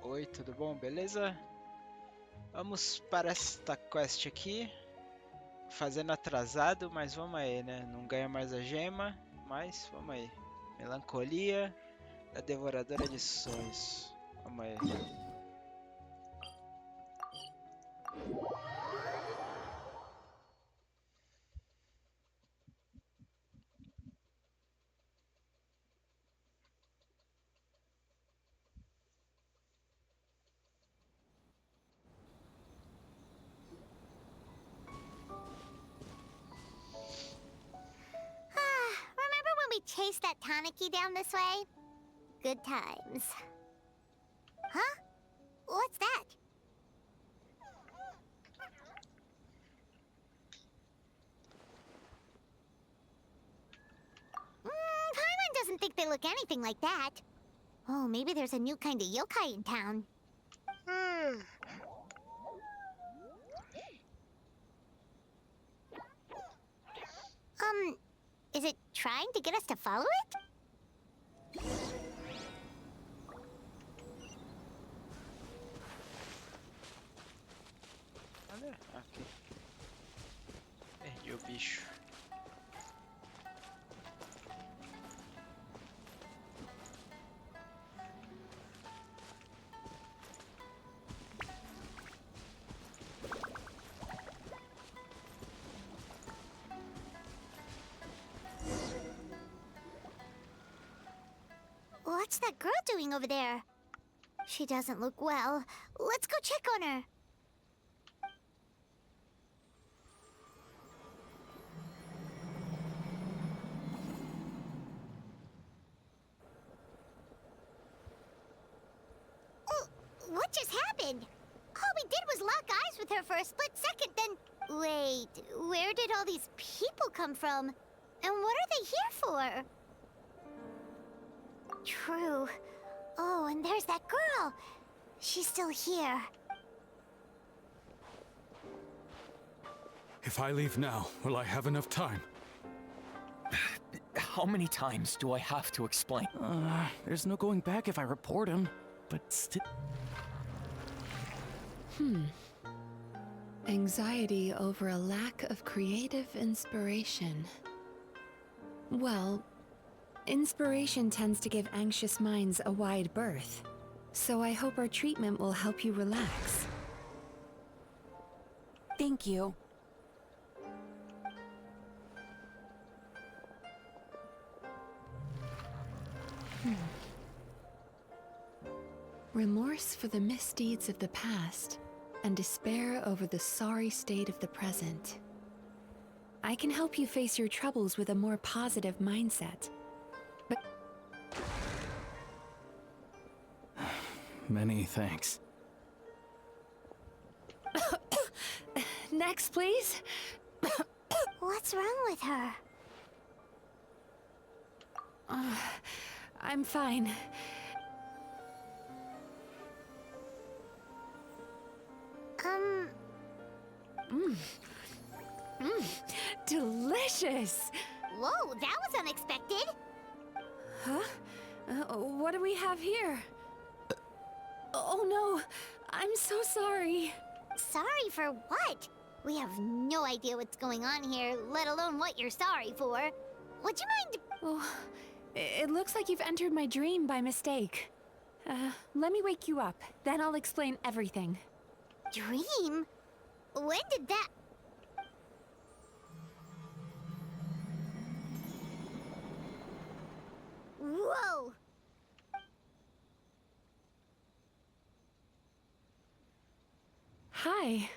Oi, tudo bom? Beleza? Vamos para esta quest aqui. Fazendo atrasado, mas vamos aí, né? Não ganha mais a gema, mas vamos aí. Melancolia da Devoradora de Sonhos. Vamos aí. Remember when we chased that Tanuki down this way? Good times. Huh? What's that? Paimon doesn't think they look anything like that. Oh, maybe there's a new kind of yokai in town. Is it trying to get us to follow it? Cadê? Aqui. Perdi o bicho. What's that girl doing over there? She doesn't look well. Let's go check on her. What just happened? All we did was lock eyes with her for a split second, then... Wait, where did all these people come from? And what are they here for? True. Oh, and there's that girl. She's still here. If I leave now, will I have enough time? How many times do I have to explain? There's no going back if I report him, but still... Anxiety over a lack of creative inspiration. Well, inspiration tends to give anxious minds a wide berth, so I hope our treatment will help you relax. Thank you. Remorse for the misdeeds of the past, and despair over the sorry state of the present. I can help you face your troubles with a more positive mindset. But Many thanks. next, please. What's wrong with her? I'm fine. Delicious! Whoa, that was unexpected. Huh? What do we have here? Oh no! I'm so sorry! Sorry for what? We have no idea what's going on here, let alone what you're sorry for. Would you mind... Oh, it looks like you've entered my dream by mistake. Let me wake you up, then I'll explain everything. Dream? When did that... Whoa! Hi.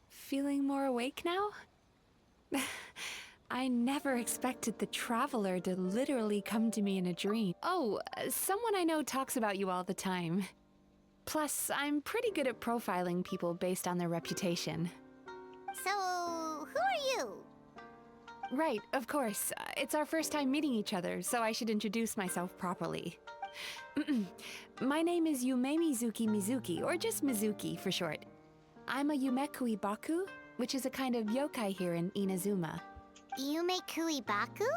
Feeling more awake now? I never expected the Traveler to literally come to me in a dream. Oh, someone I know talks about you all the time. Plus, I'm pretty good at profiling people based on their reputation. So, who are you? Right, of course. It's our first time meeting each other, so I should introduce myself properly. My name is Yume Mizuki, or just Mizuki for short. I'm a Yumekui Baku, which is a kind of yokai here in Inazuma. Yume Kuibaku?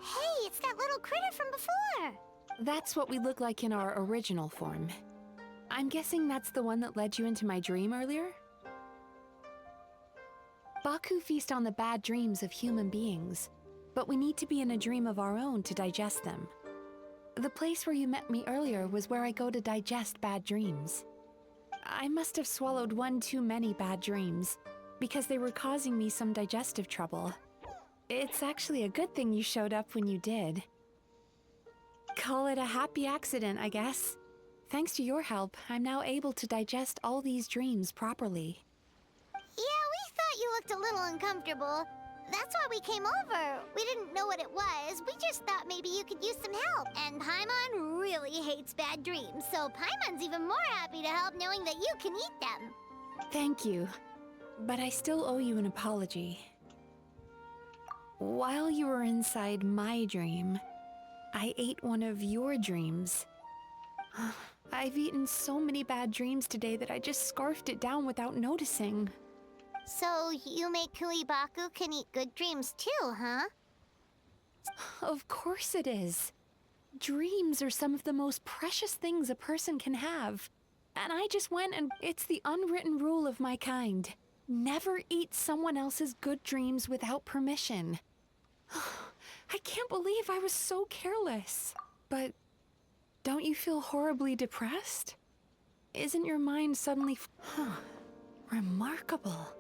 Hey, It's that little critter from before. That's what we look like in our original form. I'm guessing that's the one that led you into my dream earlier? Baku feast on the bad dreams of human beings, but we need to be in a dream of our own to digest them. The place where you met me earlier was where I go to digest bad dreams. I must have swallowed one too many bad dreams, because they were causing me some digestive trouble. It's actually a good thing you showed up when you did. Call it a happy accident, I guess. Thanks to your help, I'm now able to digest all these dreams properly. Yeah, we thought you looked a little uncomfortable. That's why we came over. We didn't know what it was. We just thought maybe you could use some help. And Paimon really hates bad dreams, so Paimon's even more happy to help knowing that you can eat them. Thank you, but I still owe you an apology. While you were inside my dream, I ate one of your dreams. I've eaten so many bad dreams today that I just scarfed it down without noticing. So Yume Baku can eat good dreams too, huh? Of course it is. Dreams are some of the most precious things a person can have. And I just went and it's the unwritten rule of my kind. Never eat someone else's good dreams without permission. I can't believe I was so careless. But don't you feel horribly depressed? Isn't your mind suddenly... Remarkable.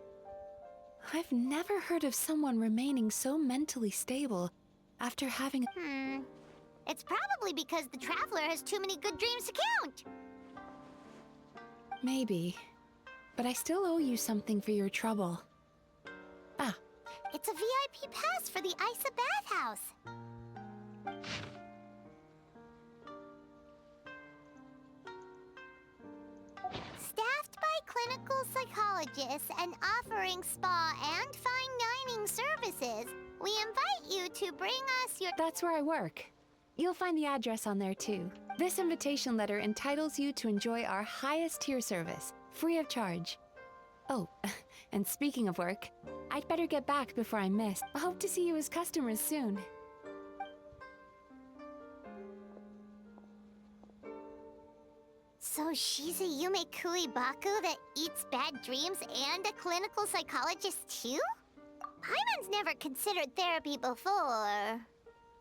I've never heard of someone remaining so mentally stable after having... It's probably because the Traveler has too many good dreams to count. Maybe. But I still owe you something for your trouble. Ah. It's a VIP pass for the Isa bathhouse. Staffed by clinical psychologists and offering spa and fine dining services, we invite you to bring us your... That's where I work. You'll find the address on there too. This invitation letter entitles you to enjoy our highest tier service, free of charge. Oh, and speaking of work, I'd better get back before I miss. I hope to see you as customers soon. So she's a Yume Baku that eats bad dreams and a clinical psychologist too? Paimon's never considered therapy before.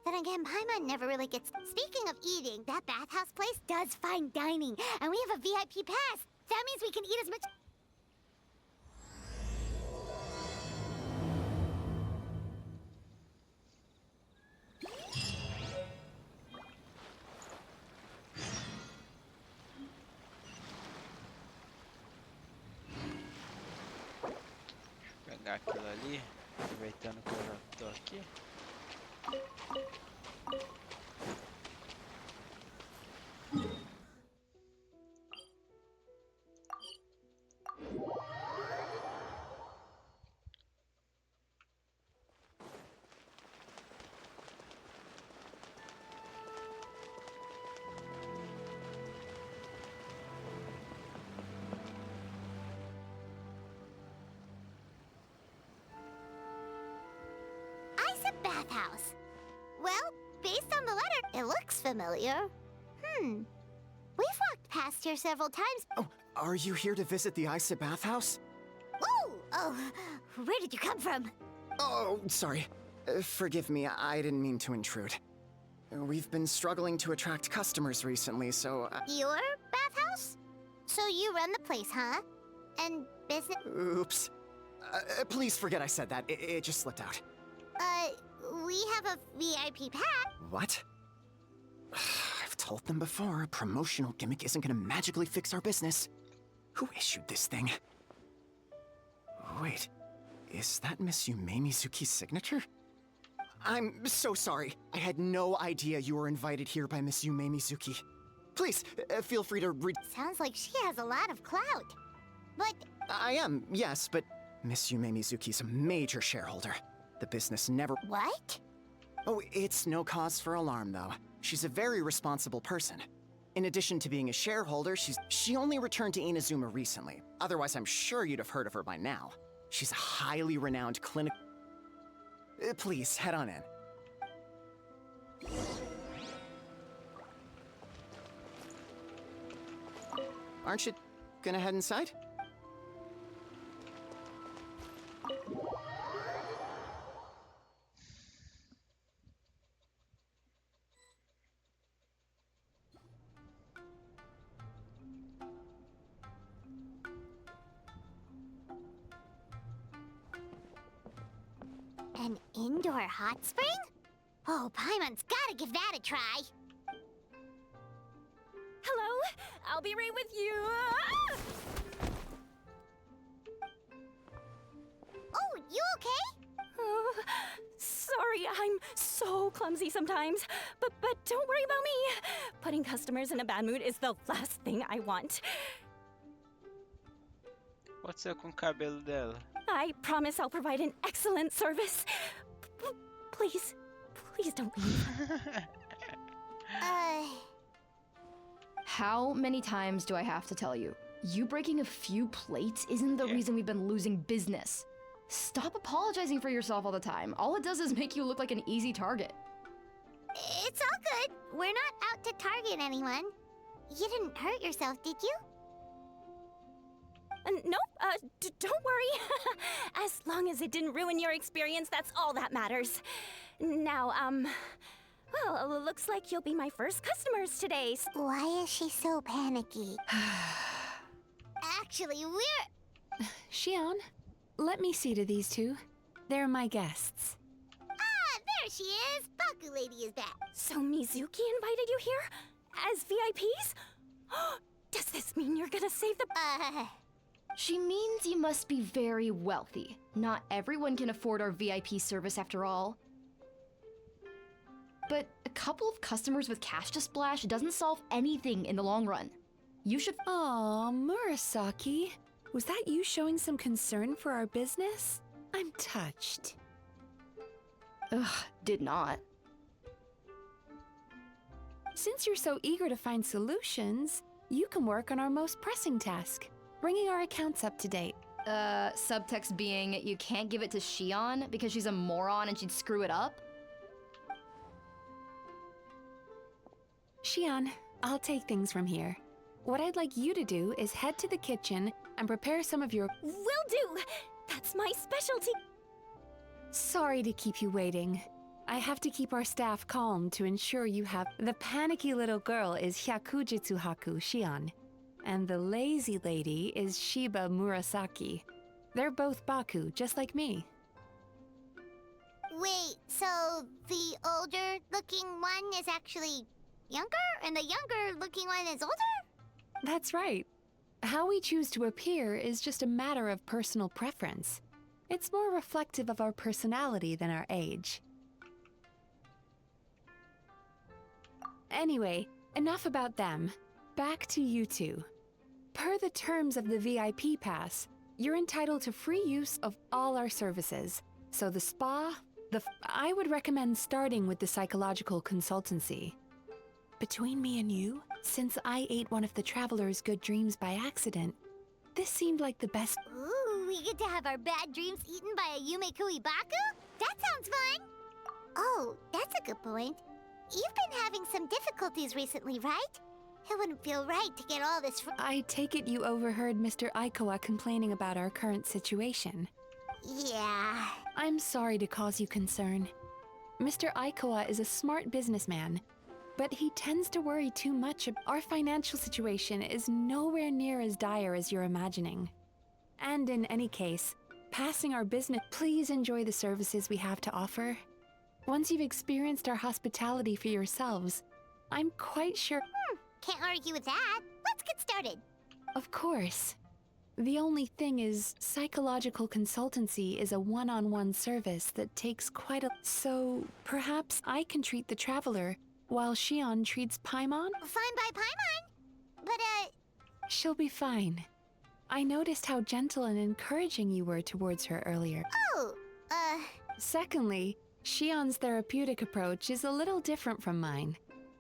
Then again, Paimon never really gets... Speaking of eating, that bathhouse place does fine dining, and we have a VIP pass. That means we can eat as much... Pegar aquilo ali, aproveitando que eu já tô aqui. Bathhouse. Well, based on the letter, it looks familiar. We've walked past here several times. Oh, are you here to visit the Isa bathhouse? Ooh! Oh, where did you come from? Oh, sorry. Forgive me, I didn't mean to intrude. We've been struggling to attract customers recently, so... Your bathhouse? So you run the place, huh? And business... Oops. Please forget I said that. It just slipped out. We have a VIP pass. What? I've told them before, a promotional gimmick isn't gonna magically fix our business. Who issued this thing? Wait, is that Miss Yume Mizuki's signature? I'm so sorry. I had no idea you were invited here by Miss Yume Mizuki. Please, feel free to read. Sounds like she has a lot of clout. But... I am, yes, but Miss Yume Mizuki's a major shareholder. The business never... What? Oh, it's no cause for alarm, though. She's a very responsible person. In addition to being a shareholder, she only returned to Inazuma recently. Otherwise, I'm sure you'd have heard of her by now. She's a highly renowned clinic... please, head on in. Aren't you gonna head inside? An indoor hot spring? Oh, Paimon's gotta give that a try. Hello, I'll be right with you. Oh, you okay? Oh, sorry, I'm so clumsy sometimes. But don't worry about me. Putting customers in a bad mood is the last thing I want. What's up com o cabelo dela? I promise I'll provide an excellent service. Please, please don't leave. How many times do I have to tell you? You breaking a few plates isn't the reason we've been losing business. Stop apologizing for yourself all the time. All it does is make you look like an easy target. It's all good. We're not out to target anyone. You didn't hurt yourself, did you? Nope, don't worry. As long as it didn't ruin your experience, that's all that matters. Now, well, looks like you'll be my first customers today. Why is she so panicky? Actually, we're... Shion, let me see to these two. They're my guests. Ah, there she is! Baku Lady is back. So Mizuki invited you here? As VIPs? Does this mean you're gonna save the... She means you must be very wealthy. Not everyone can afford our VIP service after all. But a couple of customers with cash to splash doesn't solve anything in the long run. You should... Aw, Murasaki. Was that you showing some concern for our business? I'm touched. Ugh, did not. Since you're so eager to find solutions, you can work on our most pressing task, bringing our accounts up to date. Subtext being, you can't give it to Shion because she's a moron and she'd screw it up? Shion, I'll take things from here. What I'd like you to do is head to the kitchen and prepare some of your... Will do! That's my specialty! Sorry to keep you waiting. I have to keep our staff calm to ensure you have... The panicky little girl is Hyakujitsu Haku Shion, and the lazy lady is Shiba Murasaki. They're both Baku, just like me. Wait, so the older-looking one is actually younger, and the younger-looking one is older? That's right. How we choose to appear is just a matter of personal preference. It's more reflective of our personality than our age. Anyway, enough about them. Back to you two. Per the terms of the VIP pass, you're entitled to free use of all our services. So the spa, I would recommend starting with the psychological consultancy. Between me and you, since I ate one of the traveler's good dreams by accident, this seemed like the best... Ooh, we get to have our bad dreams eaten by a Yumekui Baku? That sounds fun! Oh, that's a good point. You've been having some difficulties recently, right? It wouldn't feel right to get all this from... I take it you overheard Mr. Aikawa complaining about our current situation. Yeah... I'm sorry to cause you concern. Mr. Aikawa is a smart businessman, but he tends to worry too much. Our financial situation is nowhere near as dire as you're imagining. And in any case, passing our business, please enjoy the services we have to offer. Once you've experienced our hospitality for yourselves, I'm quite sure... Can't argue with that. Let's get started. Of course. The only thing is, psychological consultancy is a one-on-one service that takes quite a... So, perhaps I can treat the traveler while Shion treats Paimon? Fine by Paimon. But, She'll be fine. I noticed how gentle and encouraging you were towards her earlier. Oh, Secondly, Shion's therapeutic approach is a little different from mine.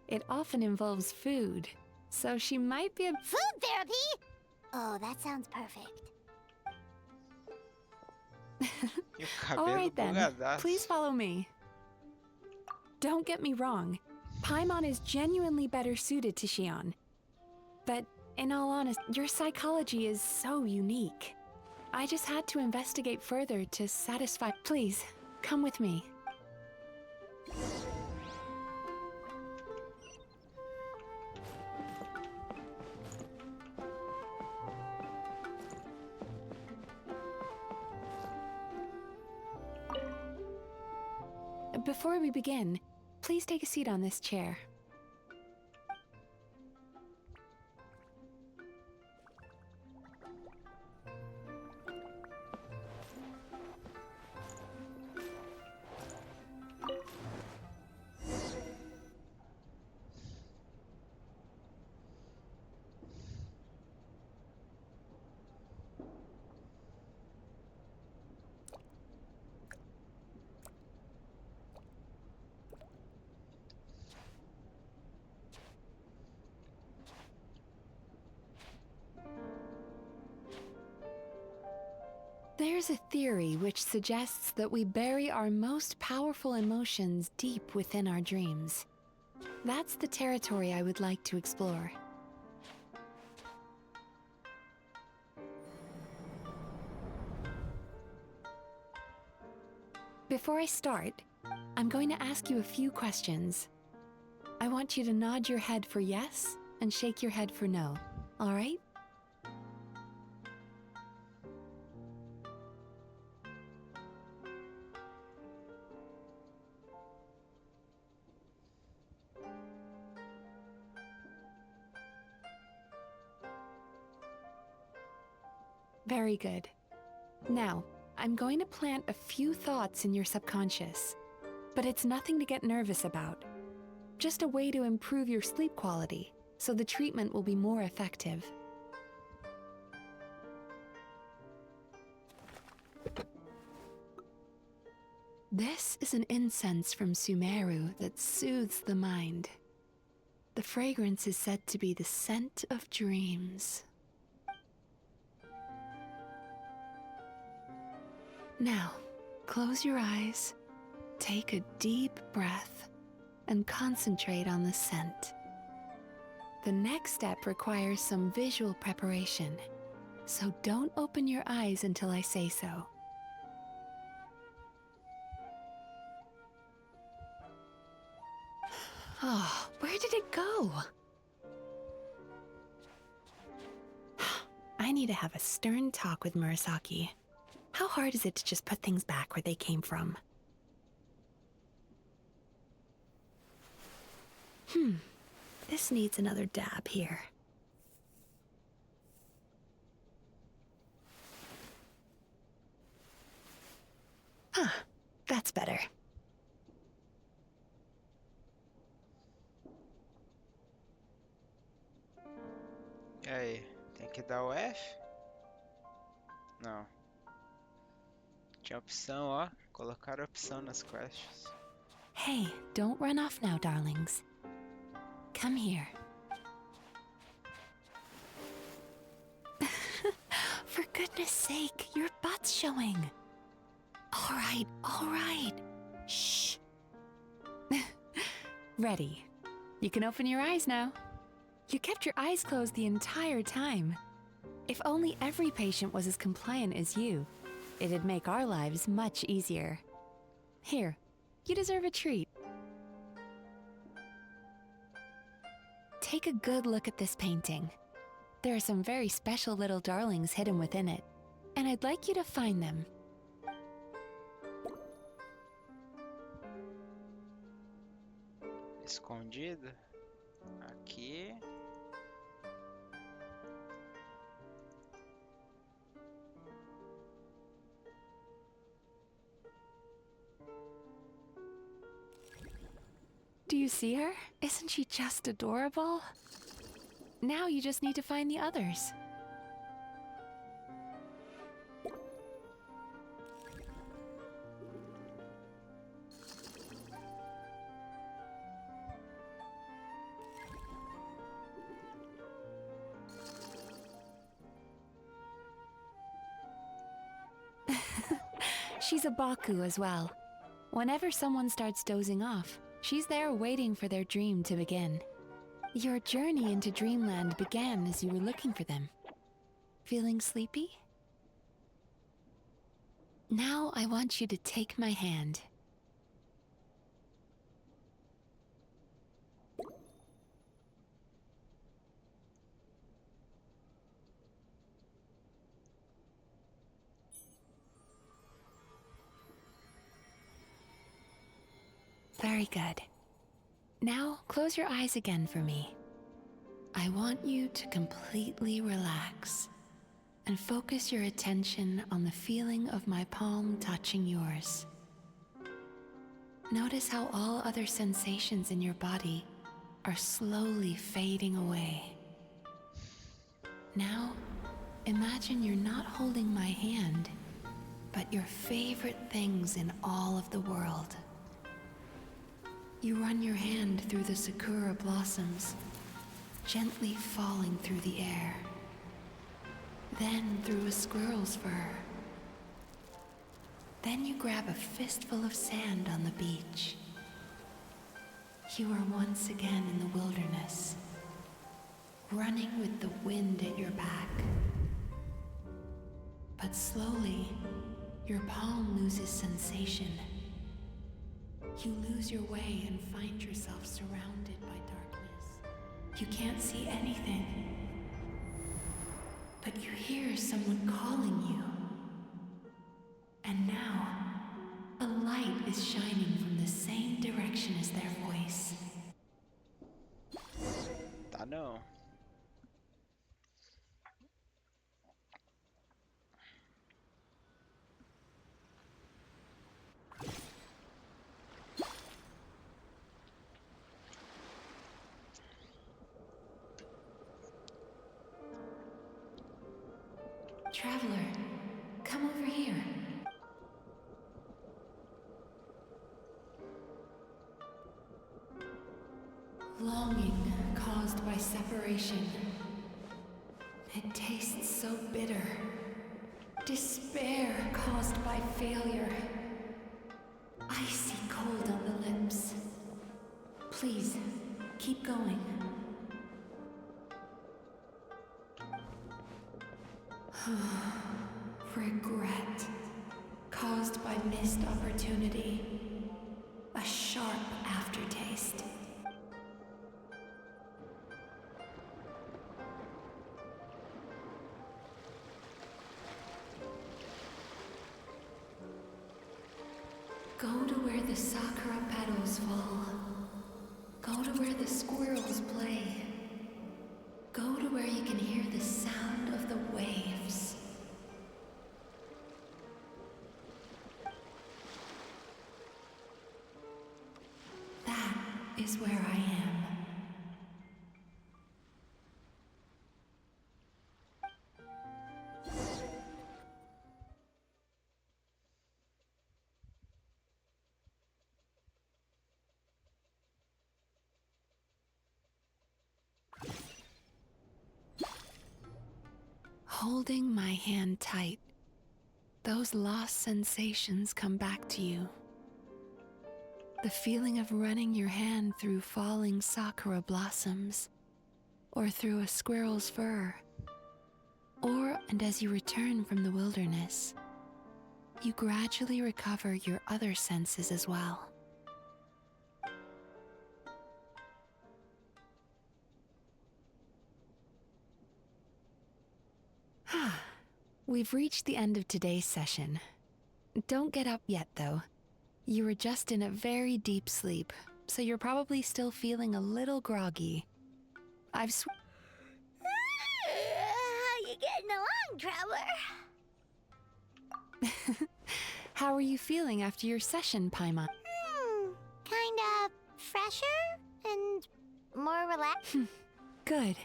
It often involves food, so she might be a... Food therapy? Oh, that sounds perfect. E o cabelo All right then, bugadaço. please follow me. Don't get me wrong, Paimon is genuinely better suited to Shion. But In all honesty, your psychology is so unique. I just had to investigate further to satisfy. Please, come with me. Before we begin, please take a seat on this chair. There's a theory which suggests that we bury our most powerful emotions deep within our dreams. That's the territory I would like to explore. Before I start, I'm going to ask you a few questions. I want you to nod your head for yes and shake your head for no, all right? Very good. Now, I'm going to plant a few thoughts in your subconscious, but it's nothing to get nervous about. Just a way to improve your sleep quality, so the treatment will be more effective. This is an incense from Sumeru that soothes the mind. The fragrance is said to be the scent of dreams. Now, close your eyes, take a deep breath, and concentrate on the scent. The next step requires some visual preparation, so don't open your eyes until I say so. Oh, where did it go? I need to have a stern talk with Murasaki. How hard is it to just put things back where they came from? This needs another dab here. That's better. E aí, tem que dar o F? Não. Tinha opção, ó. Colocaram opção nas quests. Hey, don't run off now, darlings. Come here. For goodness sake, your butt's showing. All right. Shh. Ready. You can open your eyes now. You kept your eyes closed the entire time. If only every patient was as compliant as you, it'd make our lives much easier. Here, you deserve a treat. Take a good look at this painting. There are some very special little darlings hidden within it, and I'd like you to find them. Escondido? Aqui. Do you see her? Isn't she just adorable? Now you just need to find the others. She's a Baku as well. Whenever someone starts dozing off, she's there waiting for their dream to begin. Your journey into Dreamland began as you were looking for them. Feeling sleepy? Now I want you to take my hand. Very good. Now, close your eyes again for me. I want you to completely relax and focus your attention on the feeling of my palm touching yours. Notice how all other sensations in your body are slowly fading away. Now, imagine you're not holding my hand, but your favorite things in all of the world. You run your hand through the sakura blossoms, gently falling through the air. Then through a squirrel's fur. Then you grab a fistful of sand on the beach. You are once again in the wilderness, running with the wind at your back. But slowly, your palm loses sensation. You lose your way and find yourself surrounded by darkness. You can't see anything, but you hear someone calling you. And now, a light is shining from the same direction as their voice. I know. Traveler, come over here. Longing caused by separation. It tastes so bitter. Despair caused by failure. Icy cold on the lips. Please, keep going. Regret caused by missed opportunity. A sharp aftertaste. Go to where the sakura petals fall. Go to where the squirrels play. Go to where you can hear the sound of the waves. That is where I am. Holding my hand tight, those lost sensations come back to you. The feeling of running your hand through falling sakura blossoms, or through a squirrel's fur, and as you return from the wilderness, you gradually recover your other senses as well. We've reached the end of today's session. Don't get up yet, though. You were just in a very deep sleep, so you're probably still feeling a little groggy. How you getting along, Traveler? How are you feeling after your session, Paimon? Kinda fresher and more relaxed. Good.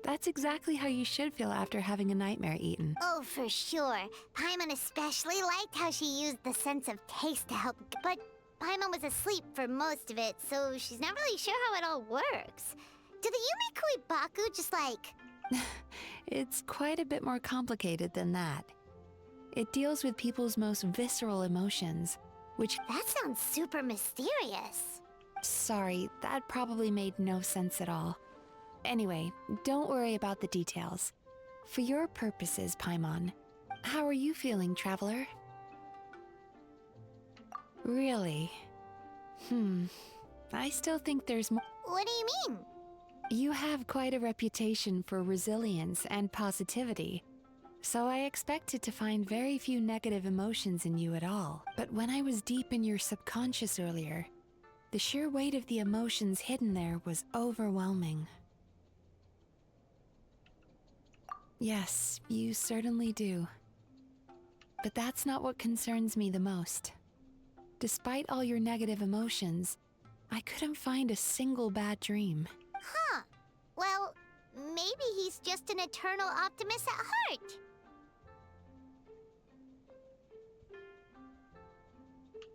That's exactly how you should feel after having a nightmare eaten. Oh, for sure. Paimon especially liked how she used the sense of taste to help. But Paimon was asleep for most of it, so she's not really sure how it all works. Do the Yume Kuibaku just like... It's quite a bit more complicated than that. It deals with people's most visceral emotions, which... That sounds super mysterious. Sorry, that probably made no sense at all. Anyway, don't worry about the details. For your purposes, Paimon, how are you feeling, traveler? Really? I still think there's more. What do you mean? You have quite a reputation for resilience and positivity, so I expected to find very few negative emotions in you at all. But when I was deep in your subconscious earlier, the sheer weight of the emotions hidden there was overwhelming. Yes, you certainly do. But that's not what concerns me the most. Despite all your negative emotions, I couldn't find a single bad dream. Huh. Well, maybe he's just an eternal optimist at heart.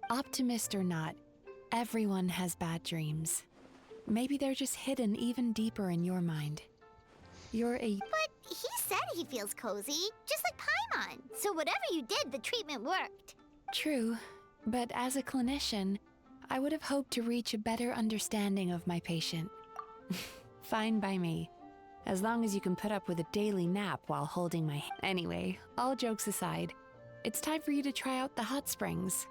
Optimist or not, everyone has bad dreams. Maybe they're just hidden even deeper in your mind. You're a... But he said he feels cozy, just like Paimon. So whatever you did, the treatment worked. True, but as a clinician, I would have hoped to reach a better understanding of my patient. Fine by me, as long as you can put up with a daily nap while holding my hand. Anyway, all jokes aside, it's time for you to try out the hot springs.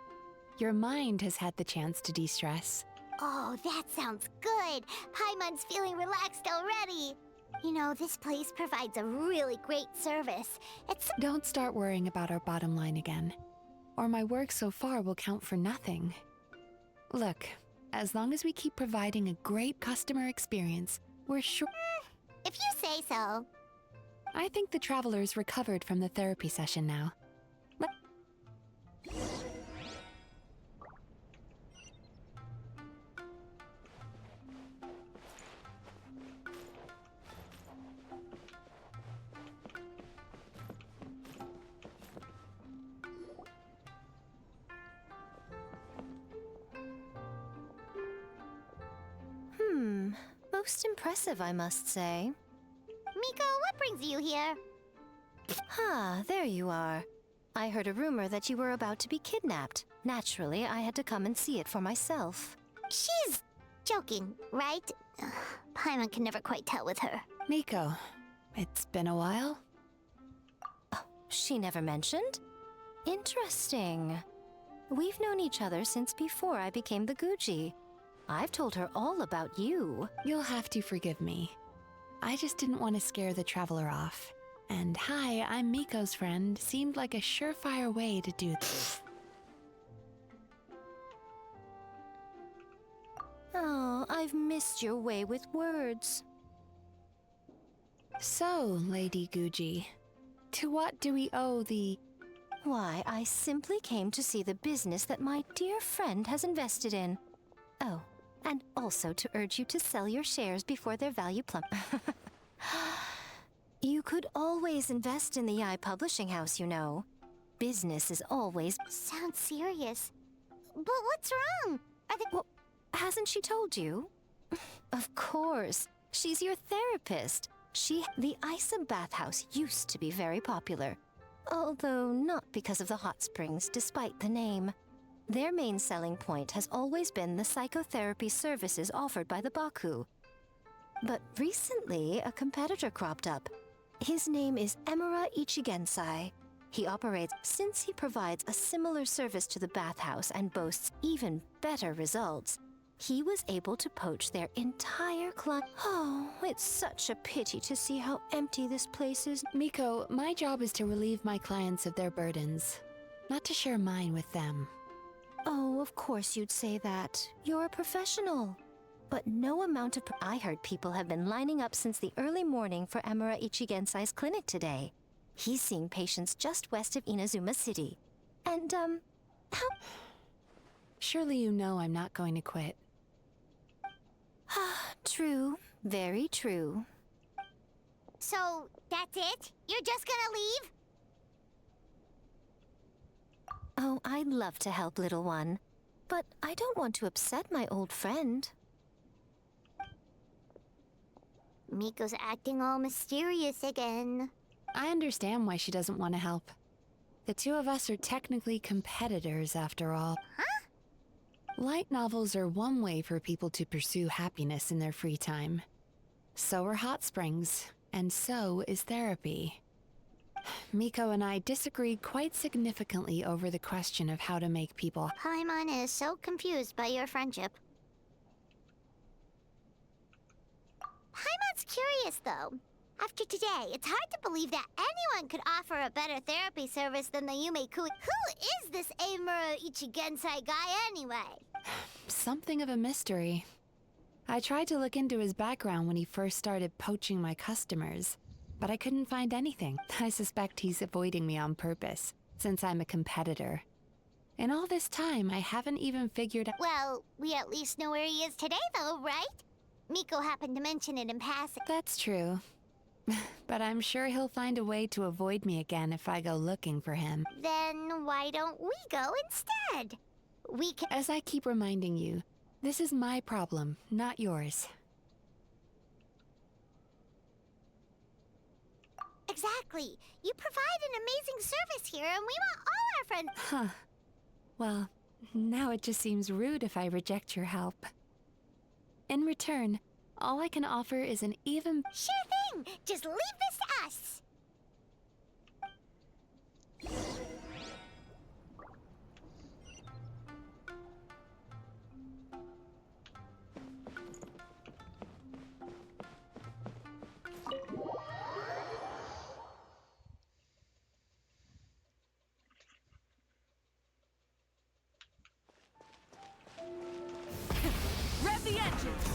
Your mind has had the chance to de-stress. Oh, that sounds good. Paimon's feeling relaxed already. You know, this place provides a really great service. Don't start worrying about our bottom line again, or my work so far will count for nothing. Look, as long as we keep providing a great customer experience, we're sure... If you say so. I think the traveler's recovered from the therapy session now. Most impressive, I must say. Miko, what brings you here? There you are. I heard a rumor that you were about to be kidnapped. Naturally, I had to come and see it for myself. She's joking, right? Paimon can never quite tell with her. Miko, it's been a while? She never mentioned? Interesting. We've known each other since before I became the Guji. I've told her all about you. You'll have to forgive me. I just didn't want to scare the traveler off. And hi, I'm Miko's friend seemed like a surefire way to do this. Oh, I've missed your way with words. So, Lady Guji, to what do we owe the... Why, I simply came to see the business that my dear friend has invested in. Oh, and also to urge you to sell your shares before their value plummets. You could always invest in the publishing house, you know. Business is always... Sounds serious. But what's wrong? Are they... Well, hasn't she told you? Of course. She's your therapist. The Isa bathhouse used to be very popular. Although not because of the hot springs, despite the name. Their main selling point has always been the psychotherapy services offered by the Baku. But recently, a competitor cropped up. His name is Emura Ichigensai. He operates since he provides a similar service to the bathhouse and boasts even better results. He was able to poach their entire client. Oh, it's such a pity to see how empty this place is. Miko, my job is to relieve my clients of their burdens, not to share mine with them. Oh, of course you'd say that. You're a professional. But no amount of... I heard people have been lining up since the early morning for Emura Ichigensai's clinic today. He's seeing patients just west of Inazuma City. And, how... Surely you know I'm not going to quit. True. Very true. So, that's it? You're just gonna leave? Oh, I'd love to help, little one. But I don't want to upset my old friend. Miko's acting all mysterious again. I understand why she doesn't want to help. The two of us are technically competitors, after all. Huh? Light novels are one way for people to pursue happiness in their free time. So are hot springs, and so is therapy. Miko and I disagreed quite significantly over the question of how to make people. Paimon is so confused by your friendship. Paimon's curious, though. After today, it's hard to believe that anyone could offer a better therapy service than the Yume Kui. Who is this Amuro Ichigensai guy anyway? Something of a mystery. I tried to look into his background when he first started poaching my customers, but I couldn't find anything. I suspect he's avoiding me on purpose, since I'm a competitor. In all this time, I haven't even figured out— Well, we at least know where he is today, though, right? Miko happened to mention it in passing. That's true. But I'm sure he'll find a way to avoid me again if I go looking for him. Then why don't we go instead? We can— As I keep reminding you, this is my problem, not yours. Exactly. You provide an amazing service here, and we want all our friends— Huh. Well, now it just seems rude if I reject your help. In return, all I can offer is an even— Sure thing! Just leave this to us! Rev the engines!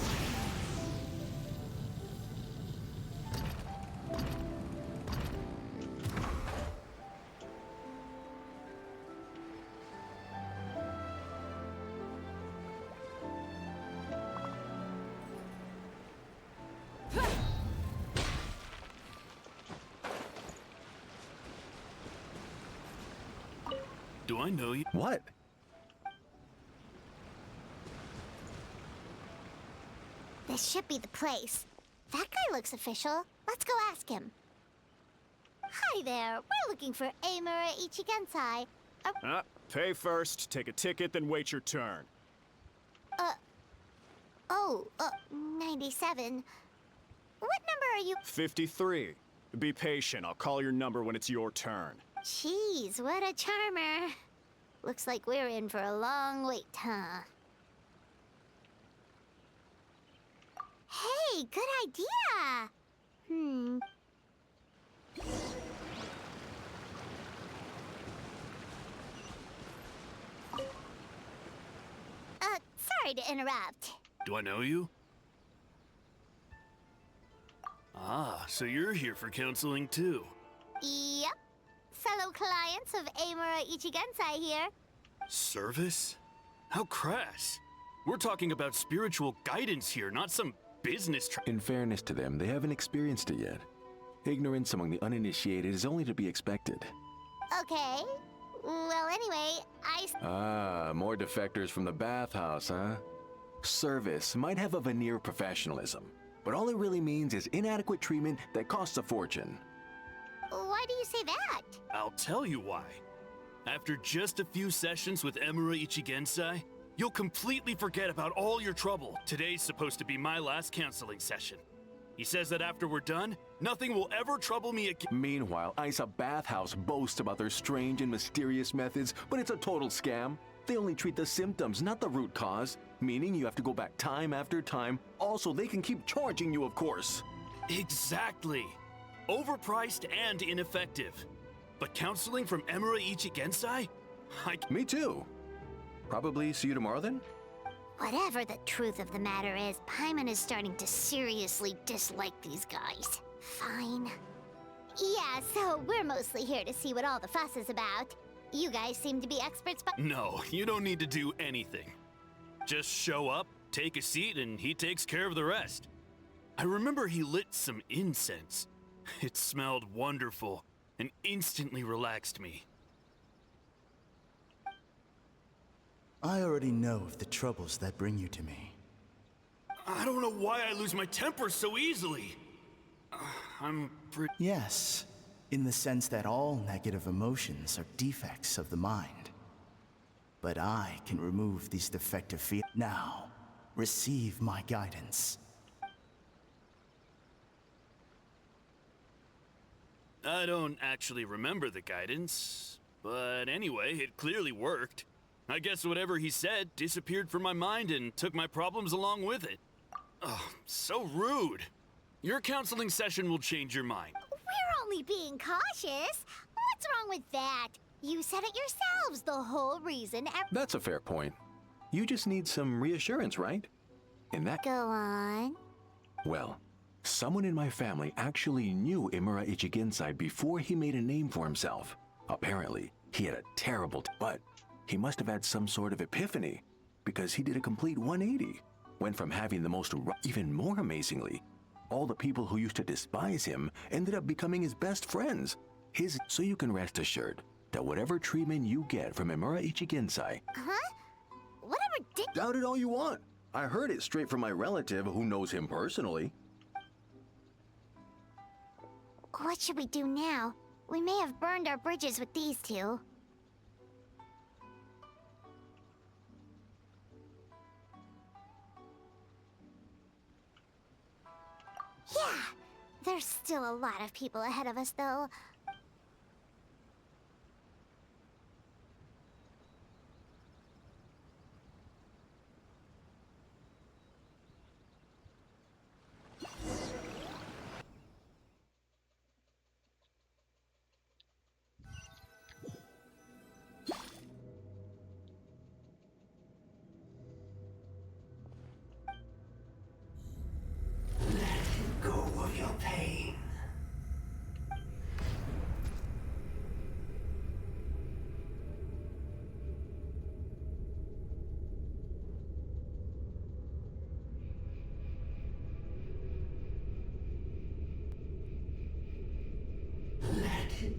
Do I know you? What? This should be the place. That guy looks official. Let's go ask him. Hi there. We're looking for Amuro Ichigensai. Pay first, take a ticket, then wait your turn. 97. What number are you— 53. Be patient, I'll call your number when it's your turn. Jeez, what a charmer. Looks like we're in for a long wait, huh? Hey, good idea! Sorry to interrupt. Do I know you? Ah, so you're here for counseling too. Yep. Fellow clients of Amuro Ichigensai here. Service? How crass. We're talking about spiritual guidance here, not some business In fairness to them, they haven't experienced it yet. Ignorance among the uninitiated is only to be expected. Okay. Well, anyway, Ah, more defectors from the bathhouse, huh? Service might have a veneer of professionalism, but all it really means is inadequate treatment that costs a fortune. Why do you say that? I'll tell you why. After just a few sessions with Amuro Ichigensai, you'll completely forget about all your trouble. Today's supposed to be my last counseling session. He says that after we're done, nothing will ever trouble me again. Meanwhile, Isa Bathhouse boasts about their strange and mysterious methods, but it's a total scam. They only treat the symptoms, not the root cause, meaning you have to go back time after time. Also, they can keep charging you, of course. Exactly. Overpriced and ineffective. But counseling from Amuro Ichigensai? Me too. Probably see you tomorrow then? Whatever the truth of the matter is, Paimon is starting to seriously dislike these guys. Fine. Yeah, so we're mostly here to see what all the fuss is about. You guys seem to be experts, but— No, you don't need to do anything. Just show up, take a seat, and he takes care of the rest. I remember he lit some incense. It smelled wonderful and instantly relaxed me. I already know of the troubles that bring you to me. I don't know why I lose my temper so easily. I'm pretty— Yes, in the sense that all negative emotions are defects of the mind. But I can remove these defective feelings. Now, receive my guidance. I don't actually remember the guidance, but anyway, it clearly worked. I guess whatever he said disappeared from my mind and took my problems along with it. Oh, so rude. Your counseling session will change your mind. We're only being cautious. What's wrong with that? You said it yourselves, the whole reason. That's a fair point. You just need some reassurance, right? And that... Go on. Well, someone in my family actually knew Imura Ichigensai before he made a name for himself. Apparently, he had a terrible... but he must have had some sort of epiphany, because he did a complete 180. Went from having the most... even more amazingly, all the people who used to despise him ended up becoming his best friends. So you can rest assured that whatever treatment you get from Memória Ichigensai... Huh? Whatever did... Doubt it all you want. I heard it straight from my relative who knows him personally. What should we do now? We may have burned our bridges with these two. Yeah, there's still a lot of people ahead of us, though.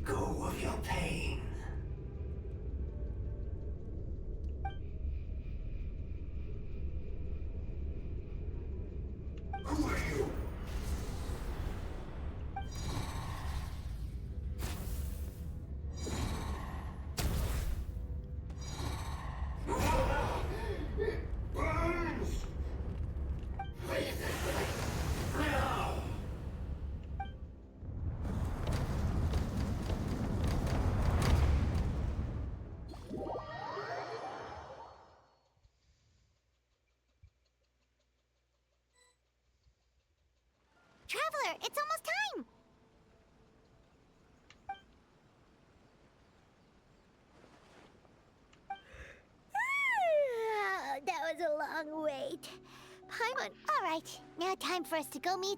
Go of your pain. Who are you? It burns! Now! Traveler, it's almost time! That was a long wait. Paimon, alright. Now time for us to go meet...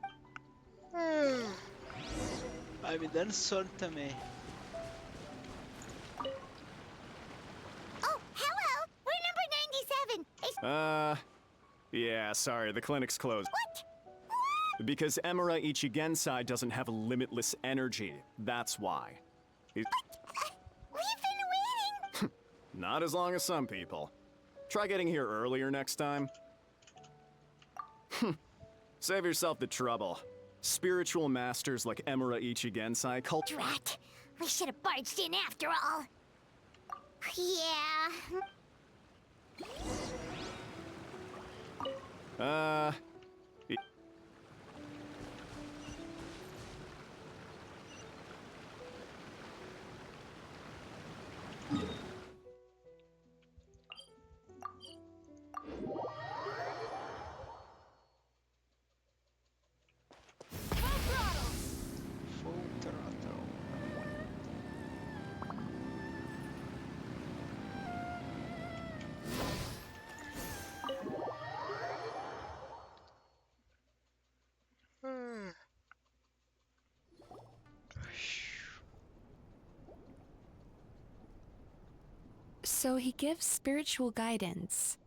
Vai me dando sono também. Oh, hello! We're number 97! It's... Yeah, sorry, the clinic's closed. What? Because Emura Ichigensai doesn't have limitless energy, that's why. We've been waiting! Not as long as some people. Try getting here earlier next time. Save yourself the trouble. Spiritual masters like Emura Ichigensai cult- Drat! We should have barged in after all! Yeah... Full throttle. So he gives spiritual guidance,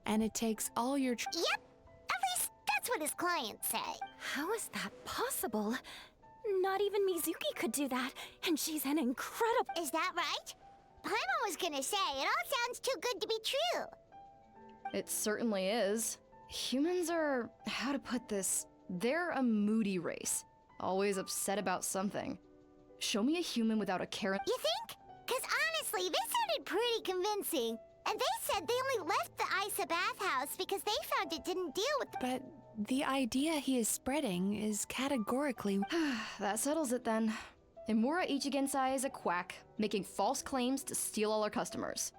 and it takes all your... Yep! At least that's what his clients say. How is that possible? Not even Mizuki could do that, and she's an incredible... Is that right? Paimon was gonna say, it all sounds too good to be true. It certainly is. Humans are, how to put this, they're a moody race. Always upset about something. Show me a human without a care. You think? Because honestly, this sounded pretty convincing. And they said they only left the Isa bathhouse because they found it didn't deal with the... But the idea he is spreading is categorically... That settles it then. Imura Ichigensai is a quack, making false claims to steal all our customers.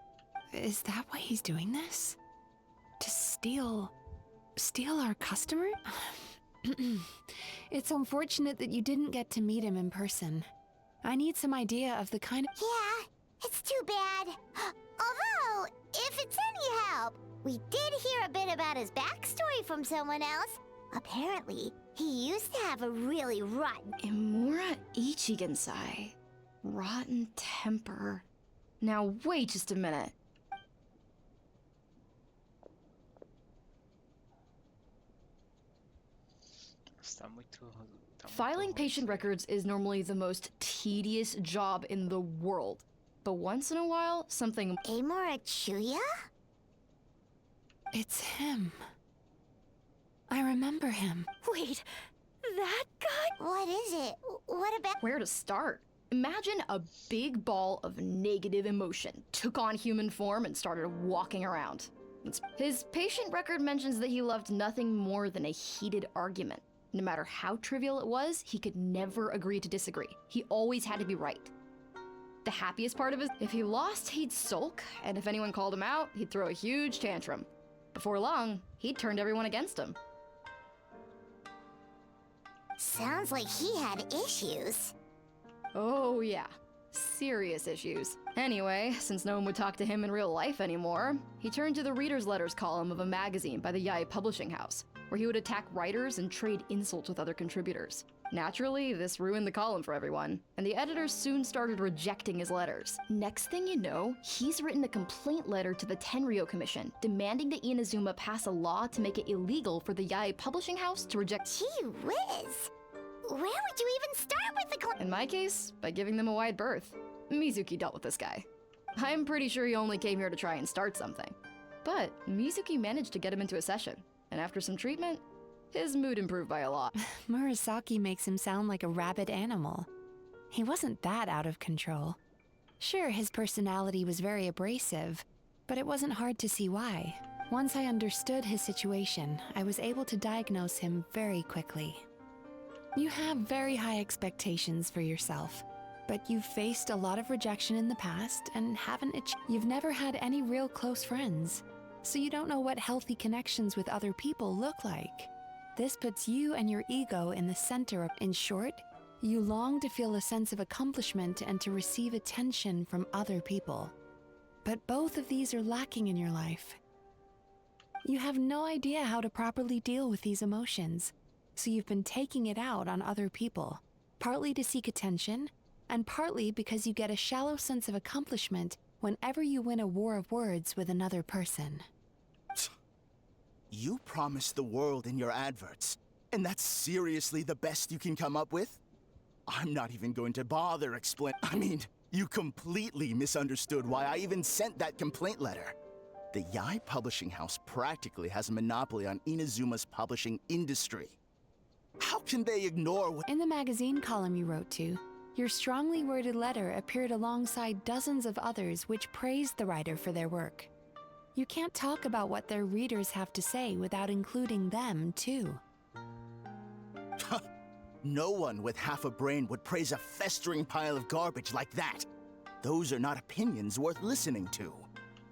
Is that why he's doing this? To steal our customer? It's unfortunate that you didn't get to meet him in person. I need some idea of the kind of— Yeah, it's too bad. Although, if it's any help, we did hear a bit about his backstory from someone else. Apparently, he used to have a really rotten— Imura Ichigensai. Rotten temper. Now wait just a minute. Filing patient records is normally the most tedious job in the world. But once in a while, something— Amora Chuya? It's him. I remember him. Wait, that guy? What is it? What about— Where to start? Imagine a big ball of negative emotion took on human form and started walking around. His patient record mentions that he loved nothing more than a heated argument. No matter how trivial it was, he could never agree to disagree. He always had to be right. The happiest part of it, if he lost, he'd sulk, and if anyone called him out, he'd throw a huge tantrum. Before long, he'd turned everyone against him. Sounds like he had issues. Oh yeah, serious issues. Anyway, since no one would talk to him in real life anymore, he turned to the reader's letters column of a magazine by the Yae Publishing House, where he would attack writers and trade insults with other contributors. Naturally, this ruined the column for everyone, and the editors soon started rejecting his letters. Next thing you know, he's written a complaint letter to the Tenryou Commission, demanding that Inazuma pass a law to make it illegal for the Yae Publishing House to reject— Gee whiz! Where would you even start with the In my case, by giving them a wide berth. Mizuki dealt with this guy. I'm pretty sure he only came here to try and start something. But Mizuki managed to get him into a session, and after some treatment, his mood improved by a lot. Murasaki makes him sound like a rabid animal. He wasn't that out of control. Sure, his personality was very abrasive, but it wasn't hard to see why. Once I understood his situation, I was able to diagnose him very quickly. You have very high expectations for yourself, but you've faced a lot of rejection in the past and you've never had any real close friends, so you don't know what healthy connections with other people look like. This puts you and your ego in the center of— In short, you long to feel a sense of accomplishment and to receive attention from other people. But both of these are lacking in your life. You have no idea how to properly deal with these emotions, so you've been taking it out on other people, partly to seek attention, and partly because you get a shallow sense of accomplishment whenever you win a war of words with another person. You promised the world in your adverts, and that's seriously the best you can come up with? I'm not even going to bother I mean, you completely misunderstood why I even sent that complaint letter. The Yae Publishing House practically has a monopoly on Inazuma's publishing industry. How can they ignore what— In the magazine column you wrote to, your strongly worded letter appeared alongside dozens of others which praised the writer for their work. You can't talk about what their readers have to say without including them, too. No one with half a brain would praise a festering pile of garbage like that. Those are not opinions worth listening to.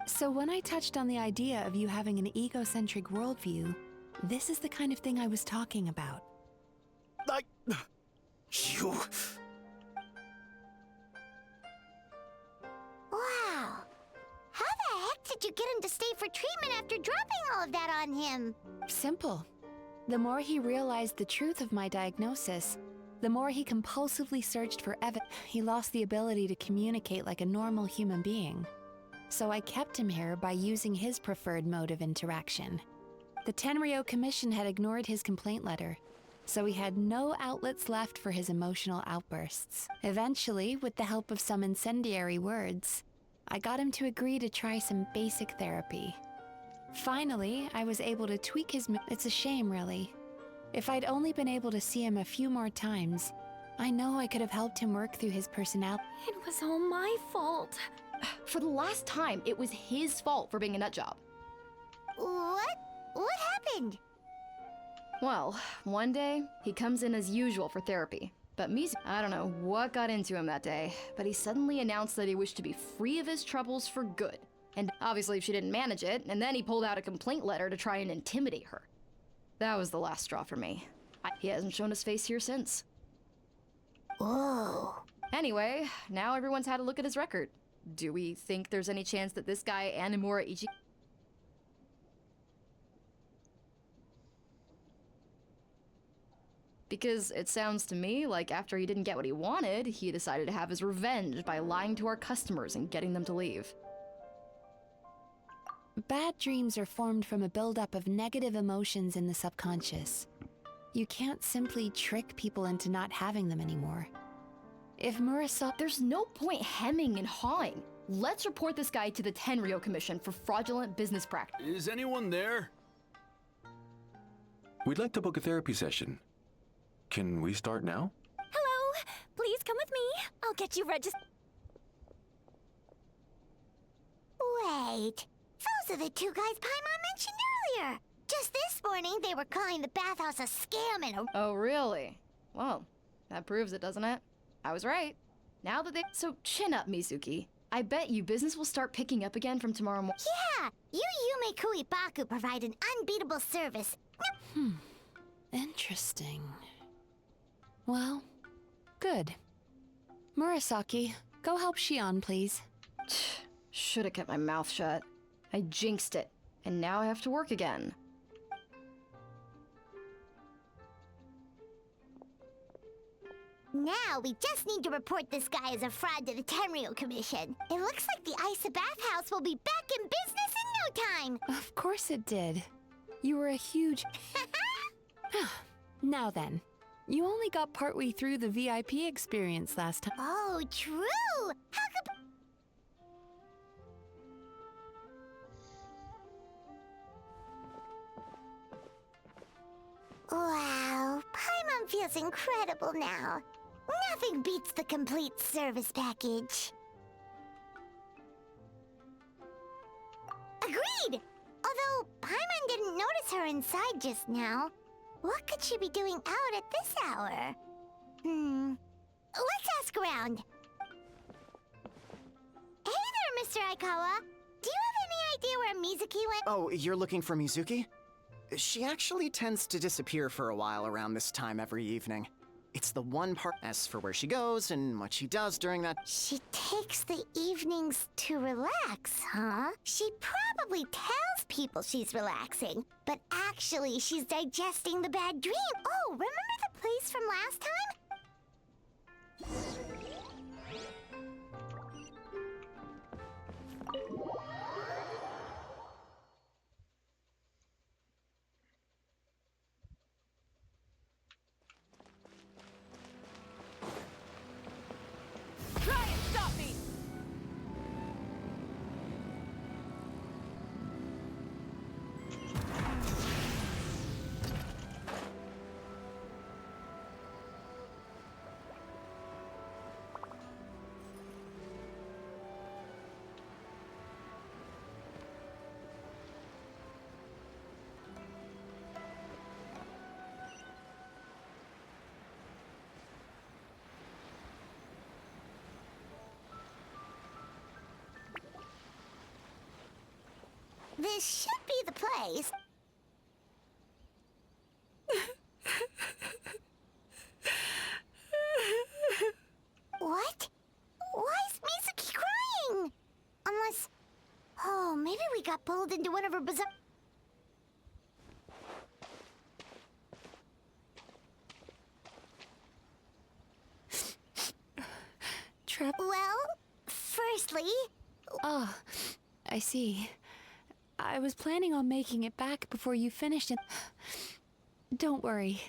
So when I touched on the idea of you having an egocentric worldview, this is the kind of thing I was talking about. You... Wow. How the heck did you get him to stay for treatment after dropping all of that on him? Simple. The more he realized the truth of my diagnosis, the more he compulsively searched for evidence. He lost the ability to communicate like a normal human being. So I kept him here by using his preferred mode of interaction. The Tenryou Commission had ignored his complaint letter, so he had no outlets left for his emotional outbursts. Eventually, with the help of some incendiary words, I got him to agree to try some basic therapy. Finally, I was able to tweak his It's a shame, really. If I'd only been able to see him a few more times, I know I could have helped him work through his personality. It was all my fault. For the last time, it was his fault for being a nutjob. What? What happened? Well, one day, he comes in as usual for therapy. But Mizuki, I don't know what got into him that day, but he suddenly announced that he wished to be free of his troubles for good. And obviously she didn't manage it, and then he pulled out a complaint letter to try and intimidate her. That was the last straw for me. He hasn't shown his face here since. Whoa. Anyway, now everyone's had a look at his record. Do we think there's any chance that this guy and Memória Ichi... Because it sounds to me like after he didn't get what he wanted, he decided to have his revenge by lying to our customers and getting them to leave. Bad dreams are formed from a buildup of negative emotions in the subconscious. You can't simply trick people into not having them anymore. If Murasaki... There's no point hemming and hawing. Let's report this guy to the Tenryo Commission for fraudulent business practice. Is anyone there? We'd like to book a therapy session. Can we start now? Hello, please come with me. I'll get you registered. Wait. Those are the two guys Paimon mentioned earlier. Just this morning, they were calling the bathhouse a scam and a... Oh, really? Well, that proves it, doesn't it? I was right. Now that they... So chin up, Mizuki. I bet you business will start picking up again from tomorrow morning. Yeah! You Yume Kuibaku provide an unbeatable service. Interesting. Well, good. Murasaki, go help Shion, please. Should have kept my mouth shut. I jinxed it, and now I have to work again. Now we just need to report this guy as a fraud to the Tenryo Commission. It looks like the Isa bathhouse will be back in business in no time. Of course it did. You were a huge... Now then, you only got partway through the VIP experience last time. Oh, true! How could... Wow, Paimon feels incredible now. Nothing beats the complete service package. Agreed! Although Paimon didn't notice her inside just now. What could she be doing out at this hour? Let's ask around. Hey there, Mr. Aikawa. Do you have any idea where Mizuki went? Oh, you're looking for Mizuki? She actually tends to disappear for a while around this time every evening. It's the one part. As for where she goes and what she does during that... She takes the evenings to relax, huh? She probably tells people she's relaxing, but actually she's digesting the bad dream. Oh, remember the place from last time? Try and stop me! This should be the place. What? Why is Mizuki crying? Unless... Oh, maybe we got pulled into one of her bizarre... Well, firstly... Oh, I see. I was planning on making it back before you finished it. Don't worry.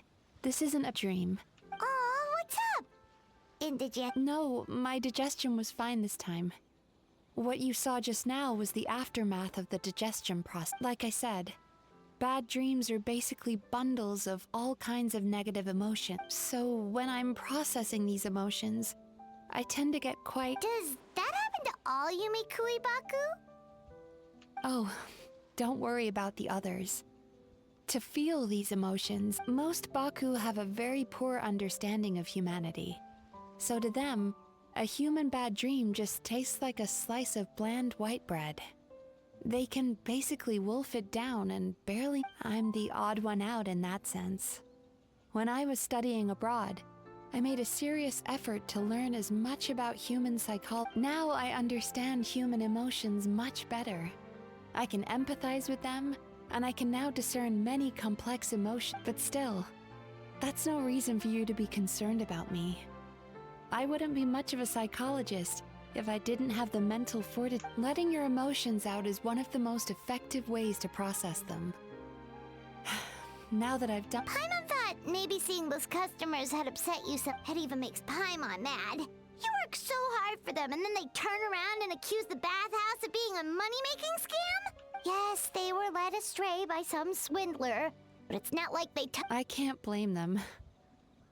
This isn't a dream. Oh, what's up? No, my digestion was fine this time. What you saw just now was the aftermath of the digestion process. Like I said, bad dreams are basically bundles of all kinds of negative emotions. So when I'm processing these emotions, I tend to get quite... Does that happen to all Yume Kuibaku? Oh, don't worry about the others. to feel these emotions. Most Baku have a very poor understanding of humanity. So to them, a human bad dream just tastes like a slice of bland white bread. They can basically wolf it down and barely... I'm the odd one out in that sense. When I was studying abroad, I made a serious effort to learn as much about human psychology. Now I understand human emotions much better. I can empathize with them, and I can now discern many complex emotions. But still, that's no reason for you to be concerned about me. I wouldn't be much of a psychologist if I didn't have the mental fortitude. Letting your emotions out is one of the most effective ways to process them. Now that I've done... Paimon thought maybe seeing those customers had upset you some. It even makes Paimon mad. You work so hard for them and then they turn around and accuse the bathhouse of being a money-making scam? Yes, they were led astray by some swindler, but it's not like they I can't blame them.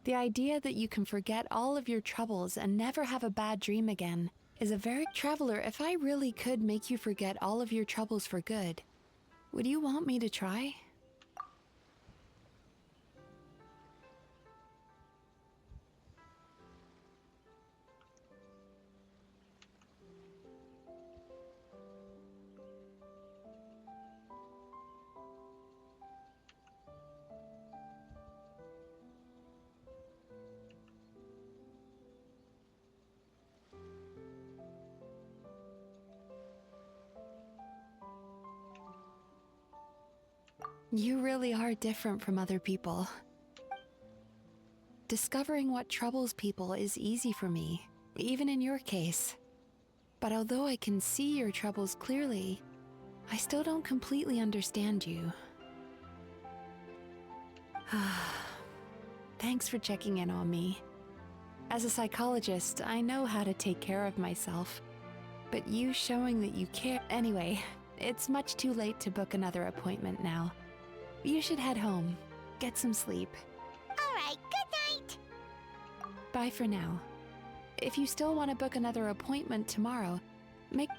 The idea that you can forget all of your troubles and never have a bad dream again is a very... Traveler, if I really could make you forget all of your troubles for good, would you want me to try? You really are different from other people. Discovering what troubles people is easy for me, even in your case. But although I can see your troubles clearly, I still don't completely understand you. Thanks for checking in on me. As a psychologist, I know how to take care of myself. But you showing that you care... Anyway, it's much too late to book another appointment now. You should head home. Get some sleep. Alright, good night! Bye for now. If you still want to book another appointment tomorrow, make...